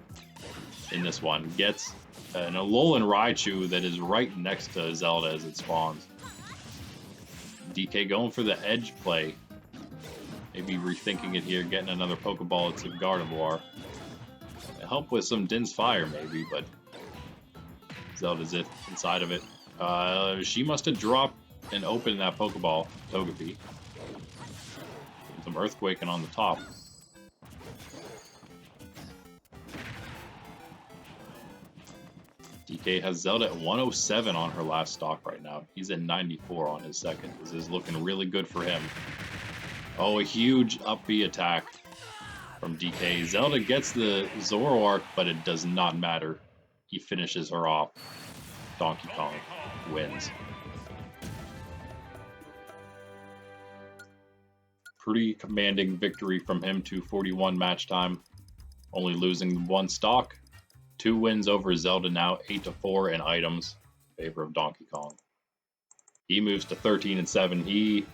in this one. Gets an Alolan Raichu that is right next to Zelda as it spawns. DK going for the edge play. Maybe rethinking it here, getting another Pokeball to Gardevoir. Help with some Din's Fire maybe, but Zelda's it inside of it. She must have dropped and opened that Pokeball, Togepi. some earthquaking on the top. DK has Zelda at 107 on her last stock right now. He's at 94 on his second. This is looking really good for him. Oh, a huge up B attack from DK. Zelda gets the Zoroark, but it does not matter. He finishes her off. Donkey Kong wins. Pretty commanding victory from him, 241 match time. Only losing one stock. 2 wins over Zelda now, 8-4 in items in favor of Donkey Kong. He moves to 13-7.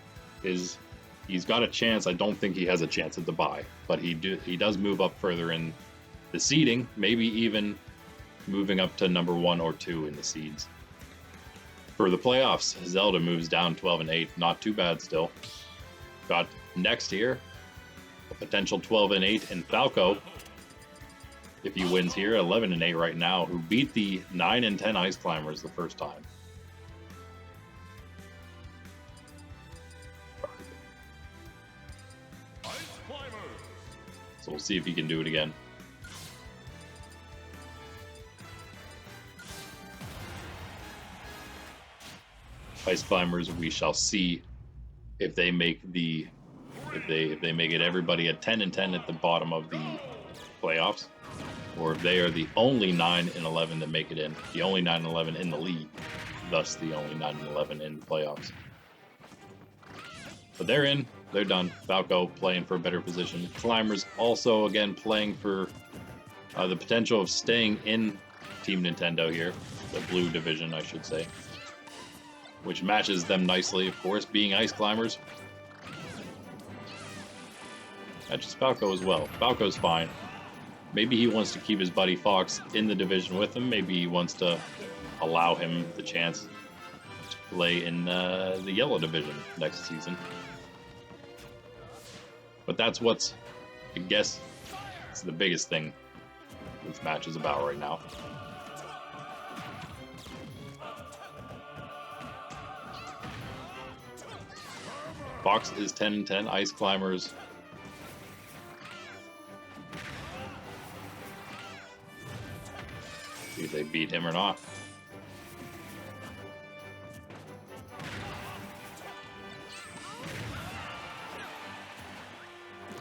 He's got a chance. I don't think he has a chance at the bye, but he does move up further in the seeding, maybe even moving up to number 1 or 2 in the seeds. For the playoffs, Zelda moves down 12-8. Not too bad still. Got next here a potential 12-8 in Falco. If he wins here, 11-8 right now, who beat the 9-10 Ice Climbers the first time. Ice Climbers. So we'll see if he can do it again. Ice Climbers, we shall see if they make the if they make it everybody at 10-10 at the bottom of the playoffs, or if they are the only 9-11 that make it in, the only 9-11 in the league, thus the only 9-11 in the playoffs. But they're in, they're done. Falco playing for a better position. Climbers also again playing for the potential of staying in Team Nintendo here, the blue division, I should say, which matches them nicely, of course, being Ice Climbers. Matches Falco as well. Falco's fine. Maybe he wants to keep his buddy Fox in the division with him. Maybe he wants to allow him the chance to play in the yellow division next season. But that's what's, I guess, it's the biggest thing this match is about right now. Fox is 10-10. Ice Climbers see if they beat him or not.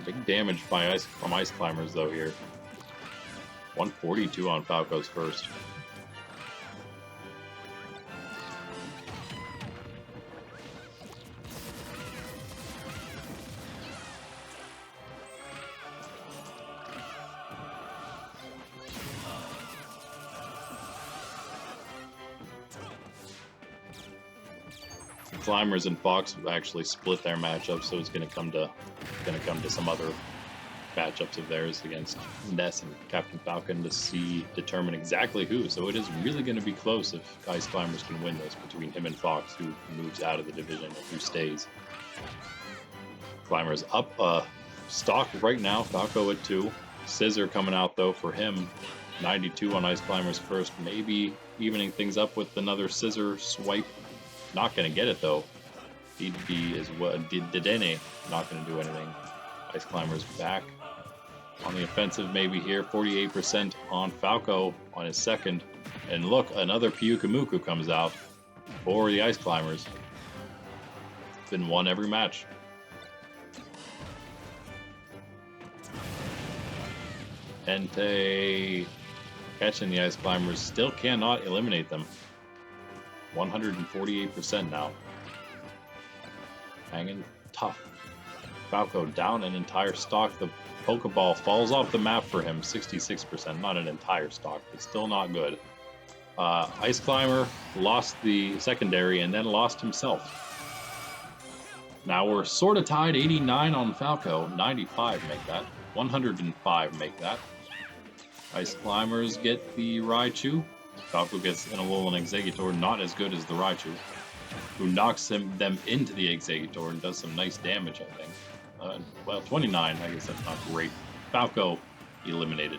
Big damage by from Ice Climbers though here. 142 on Falco's first. Climbers and Fox actually split their matchup, so it's going to come to some other matchups of theirs against Ness and Captain Falcon to determine exactly who. So it is really going to be close if Ice Climbers can win this between him and Fox, who moves out of the division and who stays. Climbers up stock right now. Falco at 2. Scissor coming out though for him. 92 on Ice Climbers first. Maybe evening things up with another Scissor swipe. Not going to get it though. DD is what Dedenne not going to do anything. Ice Climbers back on the offensive maybe here. 48% on Falco on his second. And look, another Pyukamuku comes out for the Ice Climbers. It's been won every match. Entei catching the Ice Climbers, still cannot eliminate them. 148% now. Hanging tough. Falco down an entire stock. The Pokeball falls off the map for him. 66%. Not an entire stock, but still not good. Ice Climber lost the secondary and then lost himself. Now we're sort of tied. 89 on Falco. 95 make that. 105 make that. Ice Climbers get the Raichu. Falco gets an Alolan Exeggutor, not as good as the Raichu, who knocks them into the Exeggutor and does some nice damage, I think. Well, 29, I guess that's not great. Falco eliminated.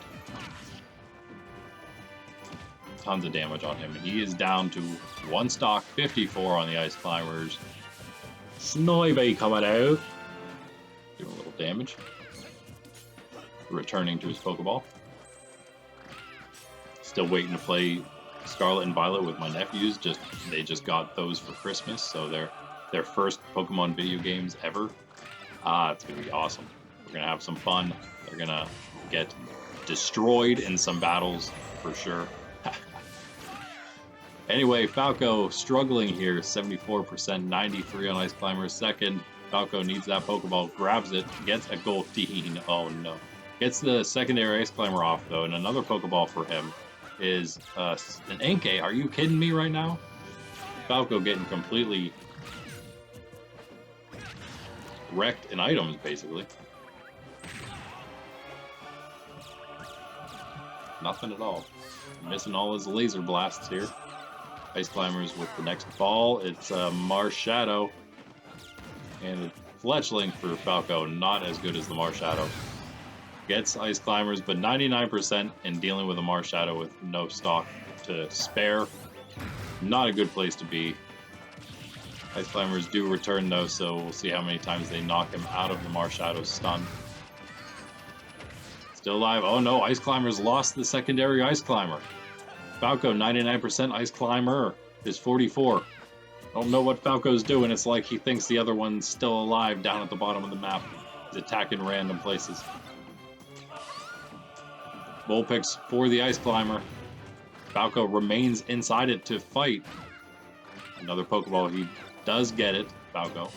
Tons of damage on him, and he is down to 1 stock, 54 on the Ice Climbers. Snoiby coming out. Doing a little damage. Returning to his Pokeball. Still waiting to play Scarlet and Violet with my nephews. They just got those for Christmas, so they're their first Pokemon video games ever. It's gonna be awesome. We're gonna have some fun. They're gonna get destroyed in some battles for sure. Anyway, Falco struggling here, 74%, 93 on Ice Climber second. Falco needs that Pokeball, grabs it, gets a Goldeen. Oh no. Gets the secondary Ice Climber off though, and another Pokeball for him is an Inkay. Are you kidding me right now? Falco getting completely wrecked in items, basically. Nothing at all. Missing all his laser blasts here. Ice Climbers with the next ball. It's Marshadow. And a Fletchling for Falco. Not as good as the Marshadow. Gets Ice Climbers, but 99% in dealing with a Marshadow with no stock to spare. Not a good place to be. Ice Climbers do return though, so we'll see how many times they knock him out of the Marshadow's stun. Still alive. Oh no, Ice Climbers lost the secondary Ice Climber. Falco, 99% Ice Climber is 44. Don't know what Falco's doing. It's like he thinks the other one's still alive down at the bottom of the map. He's attacking random places. Vulpix for the Ice Climber. Falco remains inside it to fight. Another Pokeball. He does get it, Falco.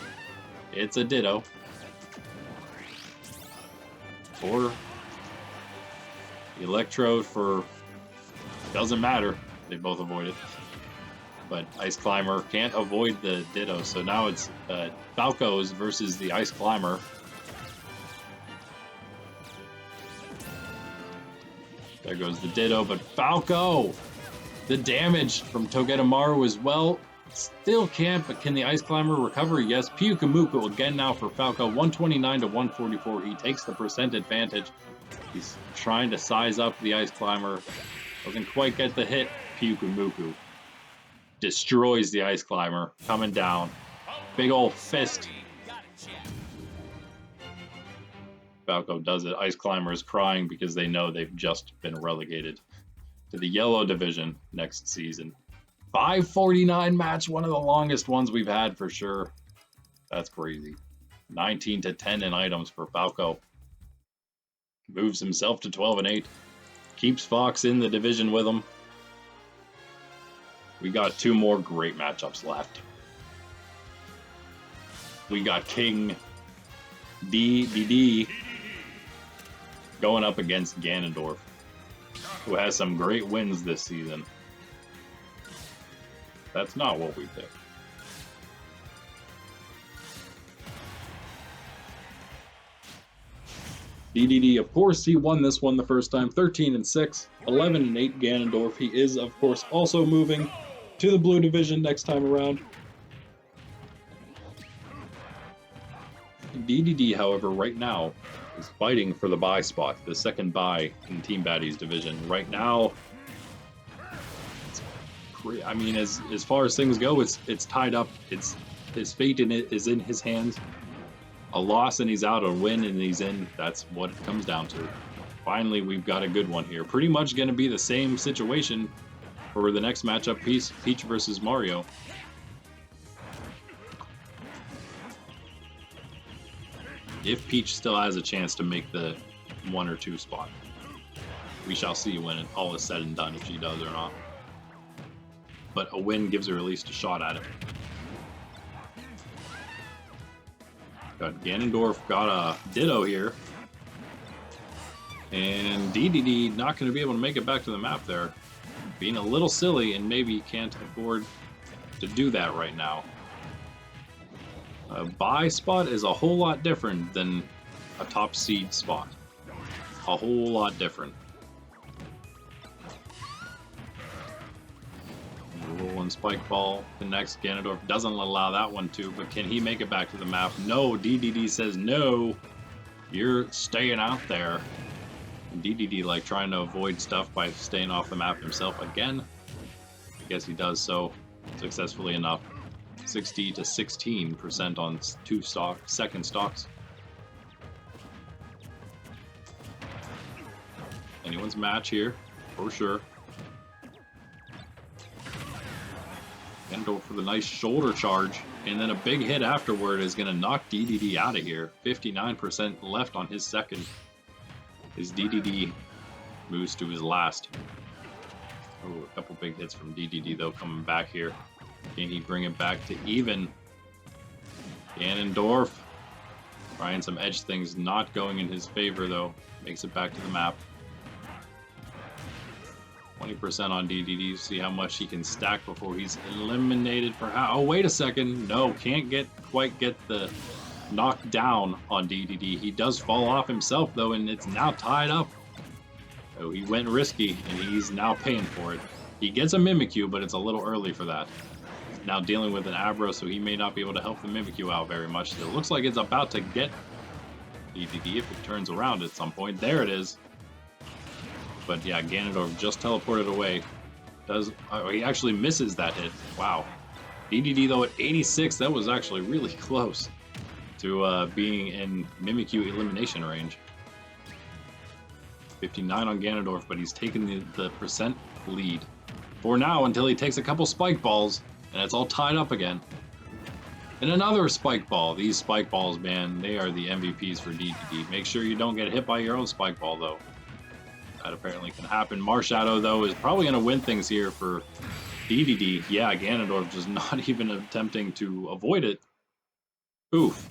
It's a Ditto. Or Electrode for... Doesn't matter. They both avoid it. But Ice Climber can't avoid the Ditto, so now it's Falco's versus the Ice Climber. There goes the Ditto, but Falco! The damage from Togedemaru as well. Still can't, but can the Ice Climber recover? Yes. Pyukumuku again now for Falco. 129 to 144. He takes the percent advantage. He's trying to size up the Ice Climber. Doesn't quite get the hit. Pyukumuku destroys the Ice Climber. Coming down. Big ol' fist. Falco does it. Ice Climber is crying because they know they've just been relegated to the Yellow Division next season. 549 match, one of the longest ones we've had for sure. That's crazy. 19 to 10 in items for Falco. Moves himself to 12 and 8. Keeps Fox in the division with him. We got two more great matchups left. We got King DDD going up against Ganondorf, who has some great wins this season. That's not what we picked. DDD, of course, he won this one the first time. 13 and 6, 11 and 8 Ganondorf. He is, of course, also moving to the Blue Division next time around. DDD, however, right now is fighting for the bye spot, the second bye in Team Baddies division. Right now, I mean, as far as things go, it's tied up. It's his fate in it is in his hands. A loss and he's out, a win and he's in. That's what it comes down to. Finally, we've got a good one here. Pretty much going to be the same situation for the next matchup, Peach versus Mario. If Peach still has a chance to make the 1 or 2 spot. We shall see when all is said and done if she does or not. But a win gives her at least a shot at it. Got Ganondorf, got a Ditto here. And DDD not going to be able to make it back to the map there. Being a little silly, and maybe can't afford to do that right now. A bye spot is a whole lot different than a top seed spot. A whole lot different. Rolling Spike Ball. The next Ganondorf doesn't allow that one to, but can he make it back to the map? No, DDD says no. You're staying out there. And DDD like trying to avoid stuff by staying off the map himself again. I guess he does so successfully enough. 60 to 16% on second stocks. Anyone's match here, for sure. Ganondorf for the nice shoulder charge, and then a big hit afterward is going to knock DDD out of here. 59% left on his second. His DDD moves to his last. Oh, a couple big hits from DDD though coming back here. Can he bring it back to even? Ganondorf trying some edge things, not going in his favor though. Makes it back to the map. 20% on DDD. See how much he can stack before he's eliminated. Oh, wait a second. No, can't quite get the knockdown on DDD. He does fall off himself though, and it's now tied up. So he went risky, and he's now paying for it. He gets a Mimikyu, but it's a little early for that. He's now dealing with an Abra, so he may not be able to help the Mimikyu out very much. It looks like it's about to get DDD if it turns around at some point. There it is. But yeah, Ganondorf just teleported away. He actually misses that hit. Wow. DDD though at 86, that was actually really close to being in Mimikyu elimination range. 59 on Ganondorf, but he's taken the percent lead for now until he takes a couple spike balls, and it's all tied up again. And another spike ball. These spike balls, man, they are the MVPs for DDD. Make sure you don't get hit by your own spike ball though. That apparently can happen. Marshadow, though, is probably going to win things here for DDD. Yeah, Ganondorf just not even attempting to avoid it. Oof.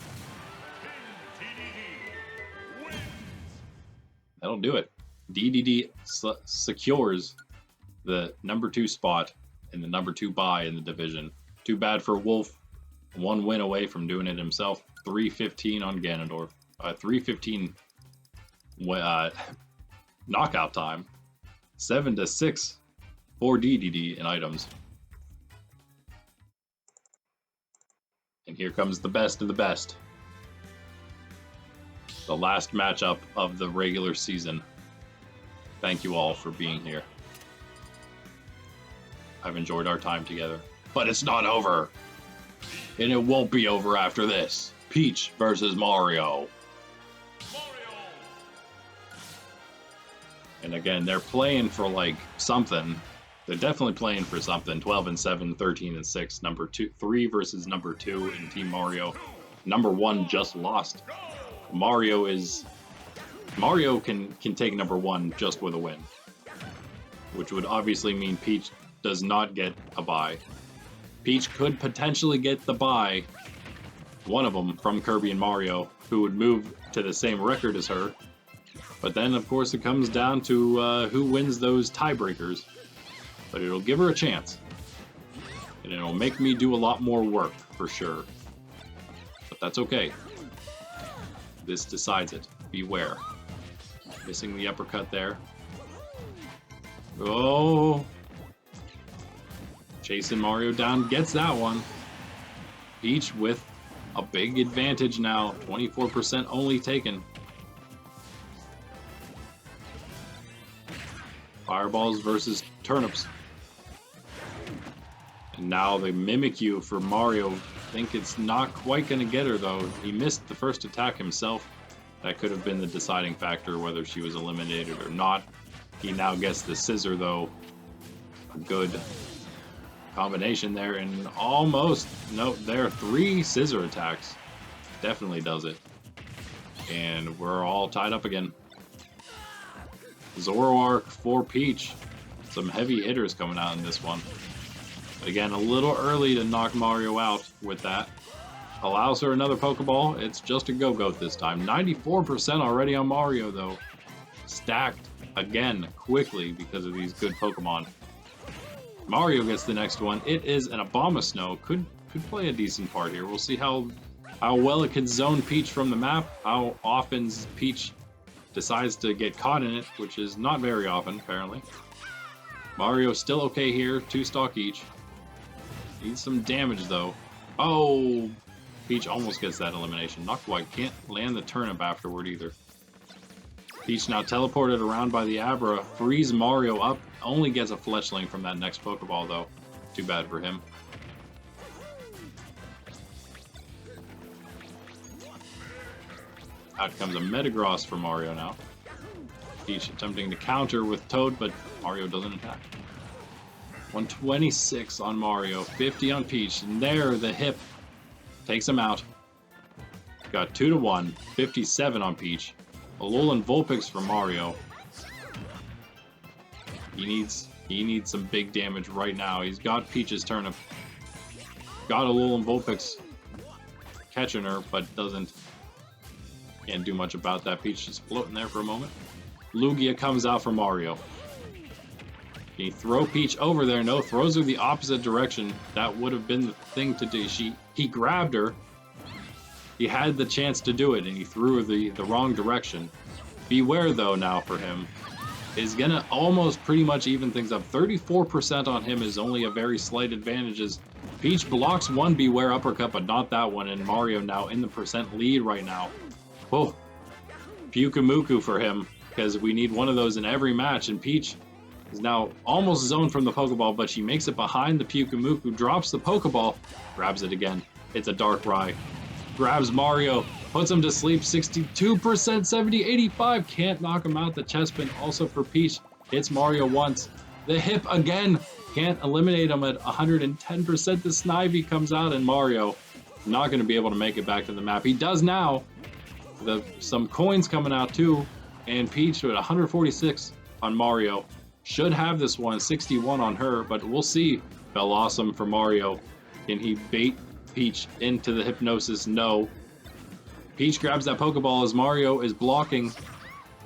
That'll do it. DDD secures the #2 spot and the #2 bye in the division. Too bad for Wolf. 1 win away from doing it himself. 315 on Ganondorf. 315 knockout time. 7-6 for DDD in items. And here comes the best of the best. The last matchup of the regular season. Thank you all for being here. I've enjoyed our time together. But it's not over. And it won't be over after this. Peach versus Mario. And again, they're playing for like something. They're definitely playing for something. 12-7, 13-6. Number 3 versus number 2 in Team Mario. Number 1 just lost. Mario can take number 1 just with a win, which would obviously mean Peach does not get a bye. Peach could potentially get the bye, one of them from Kirby and Mario, who would move to the same record as her. But then, of course, it comes down to who wins those tiebreakers. But it'll give her a chance. And it'll make me do a lot more work, for sure. But that's okay. This decides it. Beware. Missing the uppercut there. Oh! Chasing Mario down, gets that one. Peach with a big advantage now. 24% only taken. Fireballs versus turnips. And now the Mimikyu for Mario. I think it's not quite going to get her though. He missed the first attack himself. That could have been the deciding factor whether she was eliminated or not. He now gets the scissor though. A good combination there, and almost, nope, there are 3 scissor attacks. Definitely does it. And we're all tied up again. Zoroark for Peach. Some heavy hitters coming out in this one. But again, a little early to knock Mario out with that. Allows her another Pokeball. It's just a Go-Goat this time. 94% already on Mario, though. Stacked again quickly because of these good Pokemon. Mario gets the next one. It is an Abomasnow. Could play a decent part here. We'll see how well it can zone Peach from the map. How often Peach decides to get caught in it, which is not very often, apparently. Mario's still okay here. 2 stock each. Needs some damage, though. Oh! Peach almost gets that elimination. Not quite. Can't land the turnip afterward, either. Peach now teleported around by the Abra. Frees Mario up. Only gets a Fletchling from that next Pokeball, though. Too bad for him. Out comes a Metagross for Mario now. Peach attempting to counter with Toad, but Mario doesn't attack. 126 on Mario, 50 on Peach, and there the hip takes him out. Got 2-1, 57 on Peach. Alolan Vulpix for Mario. He needs some big damage right now. He's got Peach's turnip. Got Alolan Vulpix catching her, but can't do much about that. Peach just floating there for a moment. Lugia comes out for Mario. Can he throw Peach over there? No, throws her the opposite direction. That would have been the thing to do. He grabbed her. He had the chance to do it, and he threw her the wrong direction. Beware, though, now for him. Is gonna almost pretty much even things up. 34% on him is only a very slight advantage. As Peach blocks one Beware uppercut, but not that one, and Mario now in the percent lead right now. Whoa. Pyukumuku for him, because we need one of those in every match, and Peach is now almost zoned from the Pokeball, but she makes it behind the Pyukumuku, drops the Pokeball, grabs it again. It's a Darkrai. Grabs Mario, puts him to sleep, 62%, 70, 85. Can't knock him out. The Chespin also for Peach. Hits Mario once. The hip again. Can't eliminate him at 110%. The Snivy comes out, and Mario not going to be able to make it back to the map. He does now. Some coins coming out too. And Peach with 146 on Mario. Should have this one, 61 on her, but we'll see. Fell awesome for Mario. Can he bait Peach into the hypnosis? No. Peach grabs that Pokeball as Mario is blocking.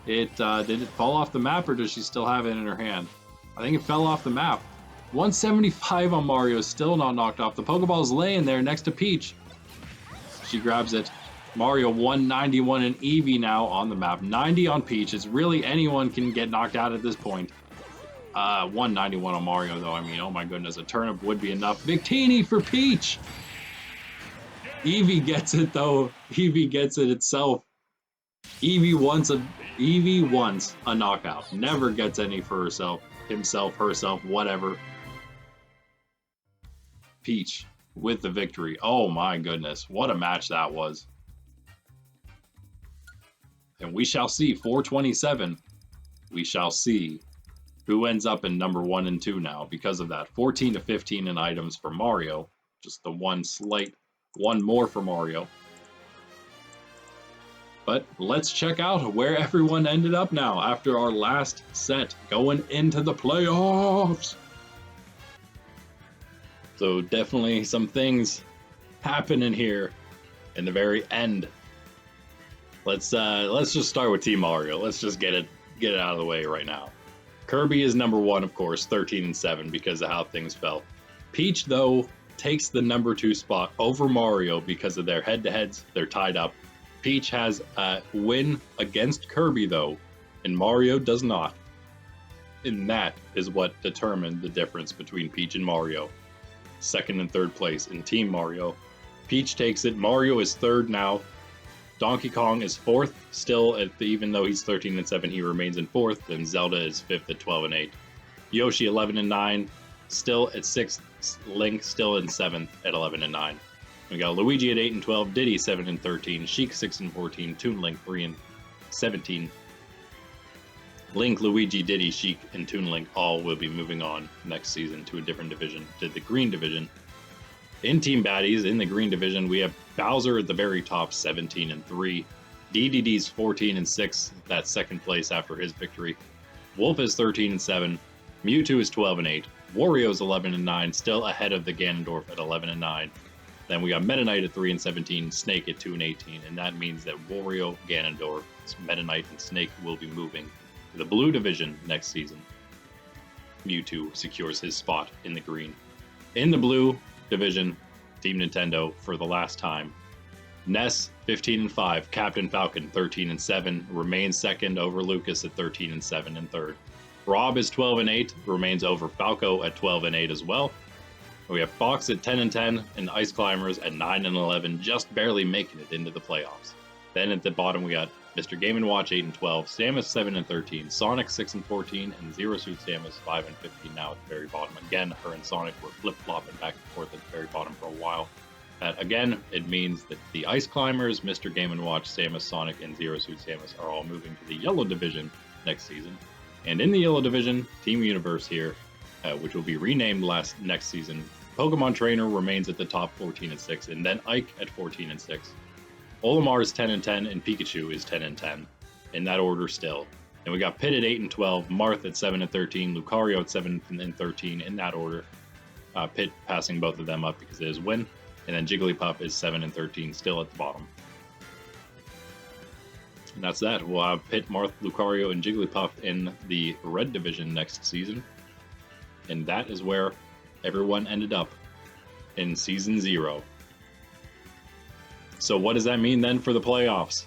Did it fall off the map, or does she still have it in her hand? I think it fell off the map. 175 on Mario, still not knocked off. The Pokeball is laying there next to Peach. She grabs it. Mario 191 and Eevee now on the map. 90 on Peach. It's really anyone can get knocked out at this point. 191 on Mario, though. I mean, oh my goodness, a turnip would be enough. Victini for Peach! Eevee gets it, though. Eevee gets it itself. Eevee wants a knockout. Never gets any for herself, whatever. Peach with the victory. Oh my goodness, what a match that was. And we shall see, 427, we shall see who ends up in number 1 and 2 now because of that. 14 to 15 in items for Mario. Just the one more for Mario. But let's check out where everyone ended up now after our last set going into the playoffs. So definitely some things happening here in the very end. Let's just start with Team Mario. Let's just get it out of the way right now. Kirby is number 1, of course, 13 and 7 because of how things fell. Peach, though, takes the number 2 spot over Mario because of their head-to-heads. They're tied up. Peach has a win against Kirby, though, and Mario does not. And that is what determined the difference between Peach and Mario. 2nd and 3rd place in Team Mario. Peach takes it. Mario is 3rd now. Donkey Kong is 4th, still, even though he's 13 and 7, he remains in 4th. And Zelda is 5th at 12 and 8. Yoshi 11 and 9, still at 6th. Link still in 7th at 11 and 9. We got Luigi at 8 and 12, Diddy 7 and 13, Sheik 6 and 14, Toon Link 3 and 17. Link, Luigi, Diddy, Sheik, and Toon Link all will be moving on next season to a different division, to the Green Division. In Team Baddies, in the Green Division, we have Bowser at the very top, 17 and 3. DDD's 14 and 6, that's 2nd place after his victory. Wolf is 13 and 7. Mewtwo is 12 and 8. Wario's 11 and 9, still ahead of the Ganondorf at 11 and 9. Then we got Meta Knight at 3 and 17, Snake at 2 and 18, and that means that Wario, Ganondorf, Meta Knight, and Snake will be moving to the Blue Division next season. Mewtwo secures his spot in the Green. In the Blue Division, Team Nintendo for the last time. Ness 15 and 5, Captain Falcon 13 and 7, remains 2nd over Lucas at 13 and 7 and 3rd. Rob is 12 and 8, remains over Falco at 12 and 8 as well. We have Fox at 10 and 10, and Ice Climbers at 9 and 11, just barely making it into the playoffs. Then at the bottom we got Mr. Game & Watch 8 and 12, Samus 7 and 13, Sonic 6 and 14, and Zero Suit Samus 5 and 15 now at the very bottom. Again, her and Sonic were flip-flopping back and forth at the very bottom for a while. Again, it means that the Ice Climbers, Mr. Game & Watch, Samus, Sonic, and Zero Suit Samus are all moving to the Yellow Division next season. And in the yellow division, Team Universe here, which will be renamed next season. Pokemon Trainer remains at the top 14-6, and then Ike at 14-6. Olimar is 10-10, and Pikachu is 10-10 in that order still. And we got Pit at 8-12, Marth at 7-13, Lucario at 7-13 in that order. Pit passing both of them up because it is win, and then Jigglypuff is 7-13, still at the bottom. And that's that. We'll have Pit, Marth, Lucario, and Jigglypuff in the red division next season. And that is where everyone ended up in Season 0. So what does that mean then for the playoffs?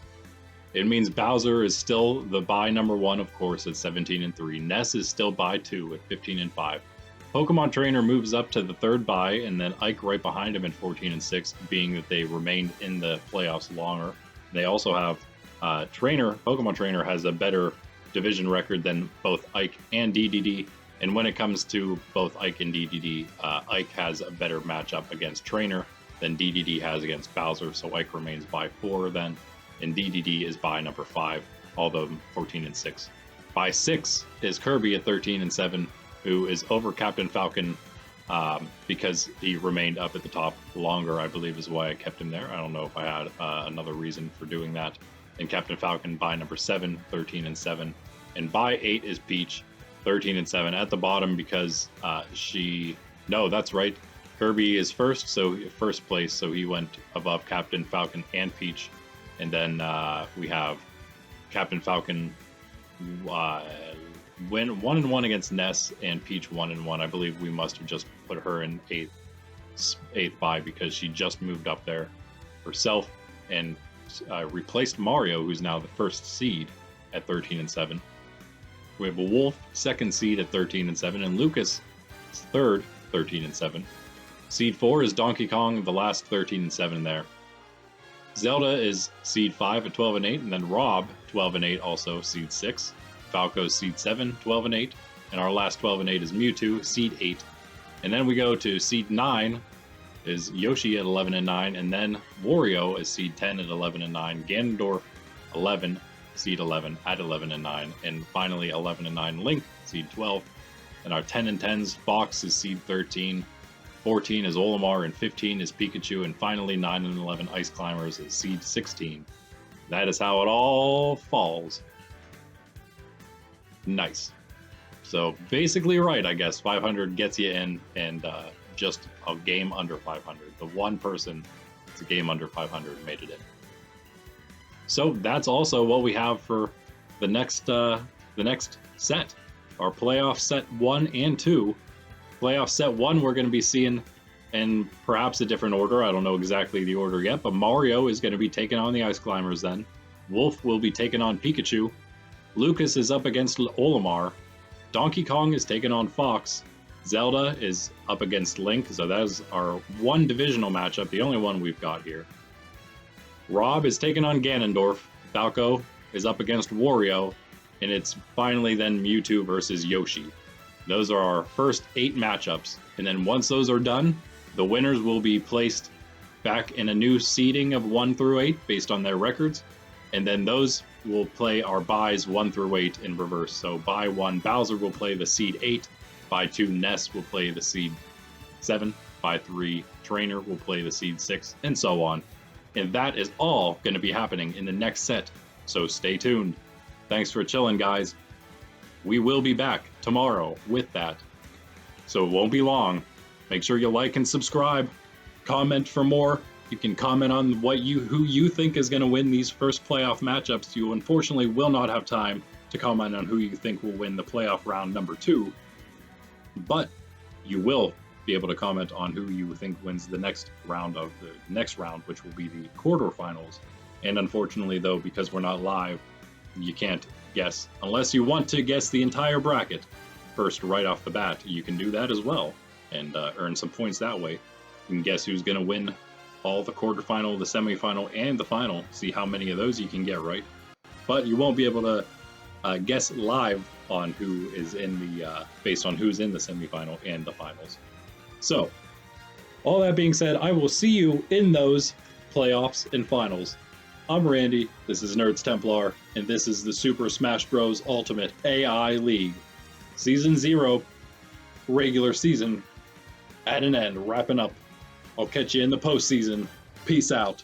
It means Bowser is still the bye number 1, of course, at 17-3. Ness is still bye 2 at 15-5. Pokemon Trainer moves up to the 3rd bye, and then Ike right behind him at 14-6, being that they remained in the playoffs longer. They also have Pokemon Trainer has a better division record than both Ike and DDD. And when it comes to both Ike and DDD, Ike has a better matchup against Trainer than DDD has against Bowser. So Ike remains by 4 then, and DDD is by number 5, although 14-6. By 6 is Kirby at 13-7, who is over Captain Falcon because he remained up at the top longer, I believe is why I kept him there. I don't know if I had another reason for doing that. And Captain Falcon by number 7, 13-7. And by 8 is Peach, 13-7 at the bottom because no, that's right. Kirby is first place, so he went above Captain Falcon and Peach. And then we have Captain Falcon win 1-1 against Ness, and Peach 1-1. I believe we must have just put her in eighth bye because she just moved up there herself and replaced Mario, who's now the first seed at 13-7. We have a Wolf, second seed at 13-7, and Lucas, third, 13-7. Seed 4 is Donkey Kong, the last 13-7 there. Zelda is seed 5 at 12-8, and then Rob, 12-8, also seed 6. Falco's seed 7, 12-8, and our last 12-8 is Mewtwo, seed 8. And then we go to seed 9 is Yoshi at 11-9, and then Wario is seed 10 at 11-9, Ganondorf 11, seed 11 at 11-9, and finally 11-9 Link, seed 12. And our 10-10s, Fox is seed 13, 14 is Olimar, and 15 is Pikachu, and finally 9 and 11 Ice Climbers is seed 16. That is how it all falls. Nice. So basically right, I guess. 500 gets you in, and just a game under 500. The one person that's a game under 500 made it in. So that's also what we have for the next set. Our playoff set 1 and 2. Playoff set 1 we're going to be seeing in perhaps a different order. I don't know exactly the order yet, but Mario is going to be taking on the Ice Climbers then. Wolf will be taking on Pikachu. Lucas is up against Olimar. Donkey Kong is taking on Fox. Zelda is up against Link, so that is our one divisional matchup, the only one we've got here. Rob is taking on Ganondorf. Falco is up against Wario, and it's finally then Mewtwo versus Yoshi. Those are our first 8 matchups, and then once those are done, the winners will be placed back in a new seeding of 1 through 8 based on their records, and then those will play our byes 1 through 8 in reverse. So by 1, Bowser will play the seed 8, by 2, Ness will play the seed 7, by 3, Trainer will play the seed 6, and so on. And that is all going to be happening in the next set, so stay tuned. Thanks for chilling, guys. We will be back tomorrow with that, so it won't be long. Make sure you like and subscribe. Comment for more. You can comment on who you think is going to win these first playoff matchups. You unfortunately will not have time to comment on who you think will win the playoff round number 2, but you will be able to comment on who you think wins the next round, which will be the quarterfinals. And unfortunately, though, because we're not live, you can't guess unless you want to guess the entire bracket first right off the bat. You can do that as well and earn some points that way. You can guess who's going to win all the quarterfinal, the semifinal, and the final. See how many of those you can get right. But you won't be able to guess live on who is in the based on who's in the semifinal and the finals. So, all that being said, I will see you in those playoffs and finals. I'm Randy, this is Nerds Templar, and this is the Super Smash Bros. Ultimate AI League. Season 0, regular season, at an end, wrapping up. I'll catch you in the postseason. Peace out.